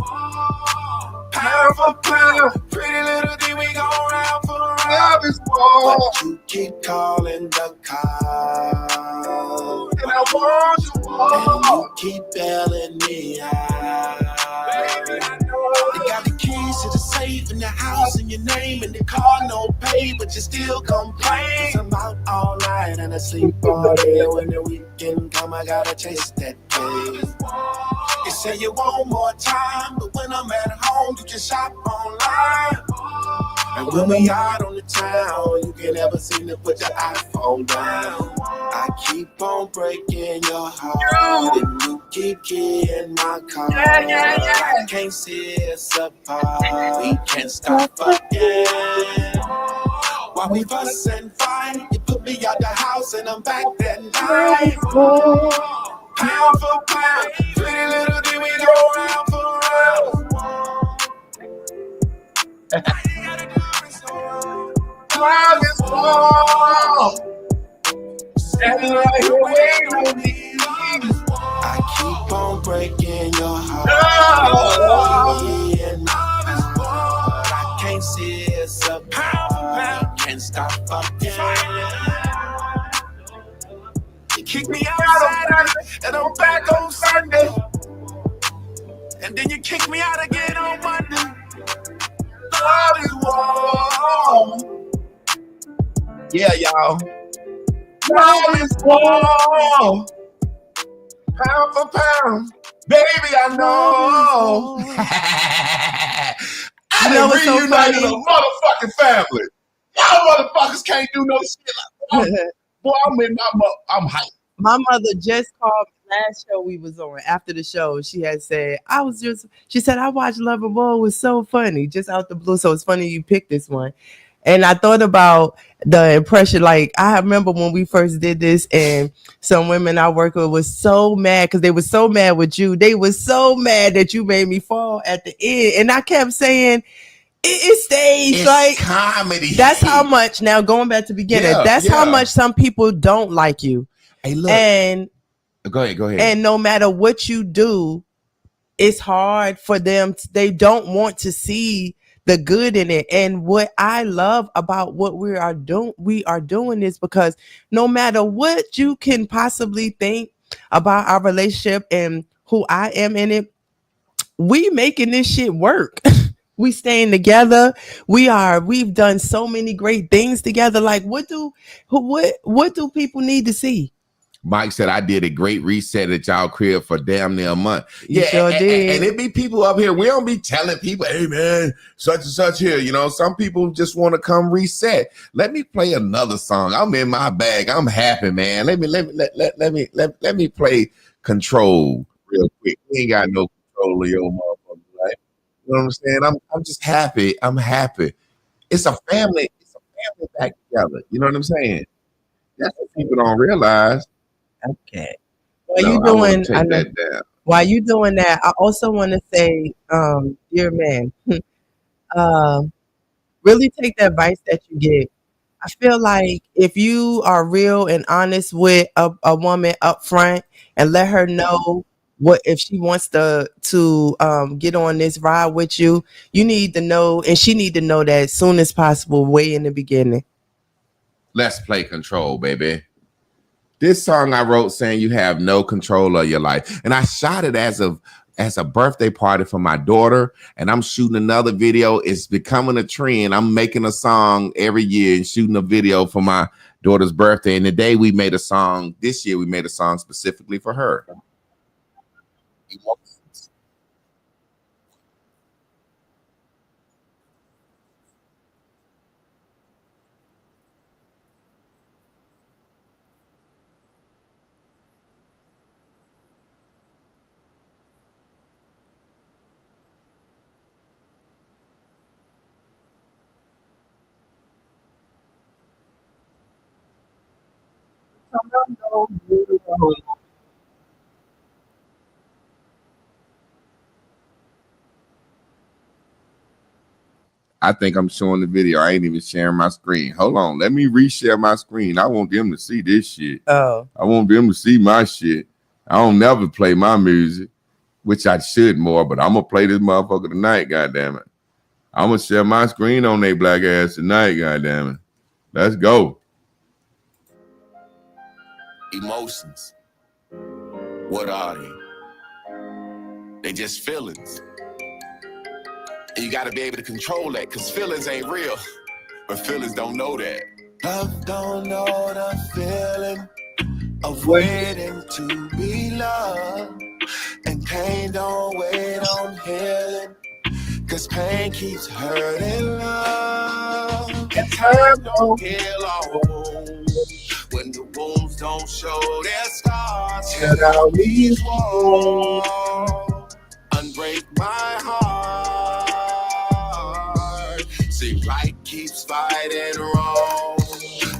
Pound for pound, pretty little thing, we go round for round. Love is war. But you keep calling the cops, and I want you more. And you keep bailing me out. Baby, I know. They got the keys to the safe in the house in your name, and the car no pay, but you still complain. 'Cause I'm out all night and I sleep all day. When the weekend come, I gotta chase that day. You say you want more time, but when I'm at home, you can shop online. And when we out on the town, you can never seem to put your iPhone down. I keep on breaking your heart, and you keep keying my car. I can't see us apart. We can't stop fucking. While we fuss and fight, you put me out the house and I'm back that night. Pound for pound, pretty little thing, we go round for round. Love is war. Standing right here waiting on me. I keep on breaking your heart. come back on Sunday. And then you kick me out again on Monday. Love is war. Yeah, y'all. Love is war. Pound for pound. Baby, I know. I You know done what's so reunited funny? a motherfucking family. Y'all motherfuckers can't do no shit like that. Boy, I'm hyped. My mother just called me last show we was on. After the show, she had said, she said, I watched Love and War, it was so funny, just out the blue. So it's funny you picked this one. And I thought about the impression, like I remember when we first did this, and some women I work with was so mad because they were so mad with you. They were so mad that you made me fall at the end. And I kept saying, it stays It's like comedy. That's how much. Now going back to the beginning, that's how much some people don't like you. Hey, look. And go ahead. And no matter what you do, it's hard for them. They don't want to see the good in it. And what I love about what we are doing is because no matter what you can possibly think about our relationship and who I am in it, we making this shit work. We staying together. We've done so many great things together. Like what do people need to see? Mike said I did a great reset at y'all crib for damn near a month. You sure did. And it be people up here. We don't be telling people, hey man, such and such here. You know, some people just want to come reset. Let me play another song. I'm in my bag. I'm happy, man. Let me play Control real quick. We ain't got no control of your motherfucking life. You know what I'm saying? I'm just happy. I'm happy. It's a family. It's a family back together. You know what I'm saying? That's what people don't realize. Okay. While you doing that, I also want to say, dear man, really take the advice that you get. I feel like if you are real and honest with a woman up front and let her know what if she wants to get on this ride with you, you need to know, and she need to know that as soon as possible, way in the beginning. Let's play Control, baby. This song I wrote saying you have no control of your life. And I shot it as a birthday party for my daughter. And I'm shooting another video. It's becoming a trend. I'm making a song every year and shooting a video for my daughter's birthday. And today we made a song. This year we made a song specifically for her. I think I'm showing the video. I ain't even sharing my screen. Hold on. Let me reshare my screen. I want them to see this shit. Oh. I want them to see my shit. I don't never play my music, which I should more, but I'm going to play this motherfucker tonight, goddammit. I'm going to share my screen on they black ass tonight, goddammit. Let's go. Emotions. What are they? They just feelings. And you gotta be able to control that, because feelings ain't real. But feelings don't know that. Love don't know the feeling of waiting to be loved. And pain don't wait on healing, because pain keeps hurting love. And time don't heal our wounds when the wounds don't show their scars. Tear down these walls, unbreak my heart. See, right keeps fighting wrong.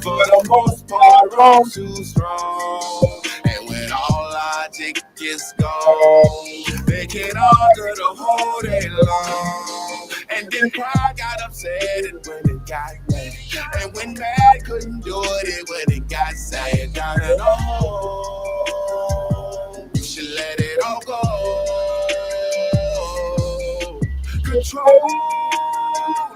For the most part, wrong's too strong. And when all logic is gone, they can argue the whole day long. And then pride got upset and when it got mad. And when mad couldn't do it when it got sad. Gotta know you should let it all go. Control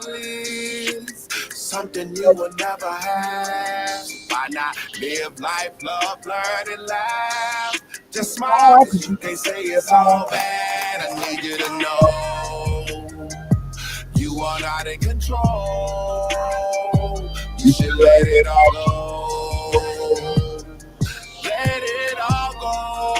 is something you will never have. So why not live life, love, learn, and laugh? Just smile, cause you can't say it's all bad. I need you to know you are not in control. You should let it all go. Let it all go.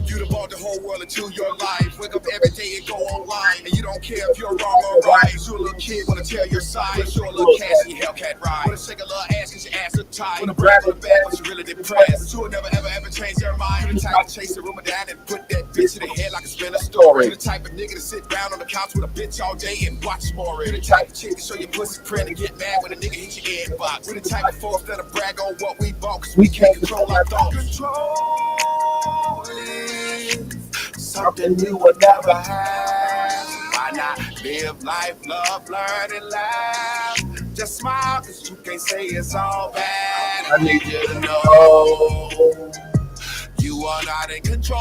You done brought the whole world into your life. Wake up every day and go online. And you don't care if you're wrong or right. You're a little kid, wanna tell your side. Show a little cash in your Hellcat ride. Wanna shake a little ass cause your ass is tight. Wanna brag on the bad but you really depressed. You will never ever change their mind. You're the type to chase the rumor down and put that bitch in the head like it's been a story. You're the type of nigga to sit down on the couch with a bitch all day and watch more. You're the type of chick to show your pussy print and get mad when a nigga hit your inbox. We're the type of folks that'll brag on what we bought cause we can't control our thoughts. Control is something you would never have. Why not live life, love, learn, and laugh? Just smile, cause you can't say it's all bad. I need you to know you are not in control.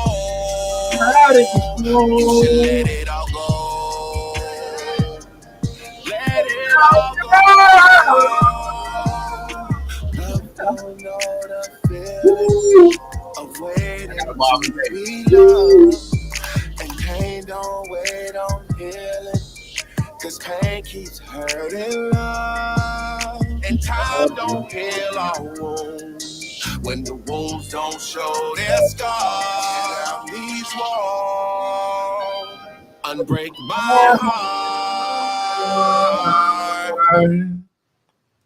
You should let it all go. Let it all go. Love don't know the feeling of waiting to be loved. And pain don't wait on healing. Cause pain keeps hurting love. And time don't heal our wounds. When the wounds don't show their scars. These walls unbreak my heart.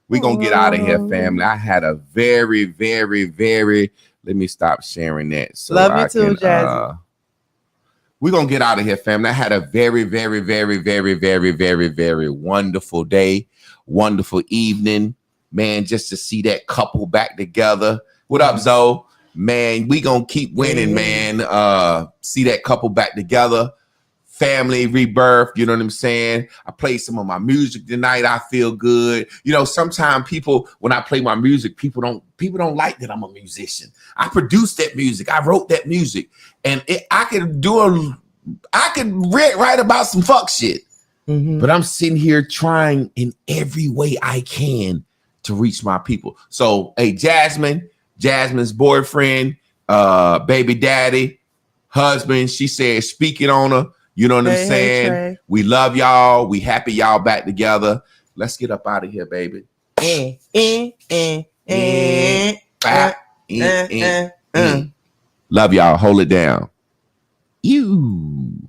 We gonna get out of here, family. I had a very, let me stop sharing that. So love you too, Jazzy. We're gonna get out of here, family. I had a very wonderful day, wonderful evening, man. Just to see that couple back together. What up, Zoe? Man, we gonna keep winning, man. See that couple back together. Family rebirth, you know what I'm saying? I played some of my music tonight. I feel good. You know, sometimes people, when I play my music, people don't like that I'm a musician. I produced that music. I wrote that music, and I can write about some fuck shit. Mm-hmm. But I'm sitting here trying in every way I can to reach my people. So, hey, Jasmine's boyfriend, baby daddy, husband, she said, speaking on her. You know what I'm saying? Hey, we love y'all. We happy y'all back together. Let's get up out of here, baby. Love y'all. Hold it down. You.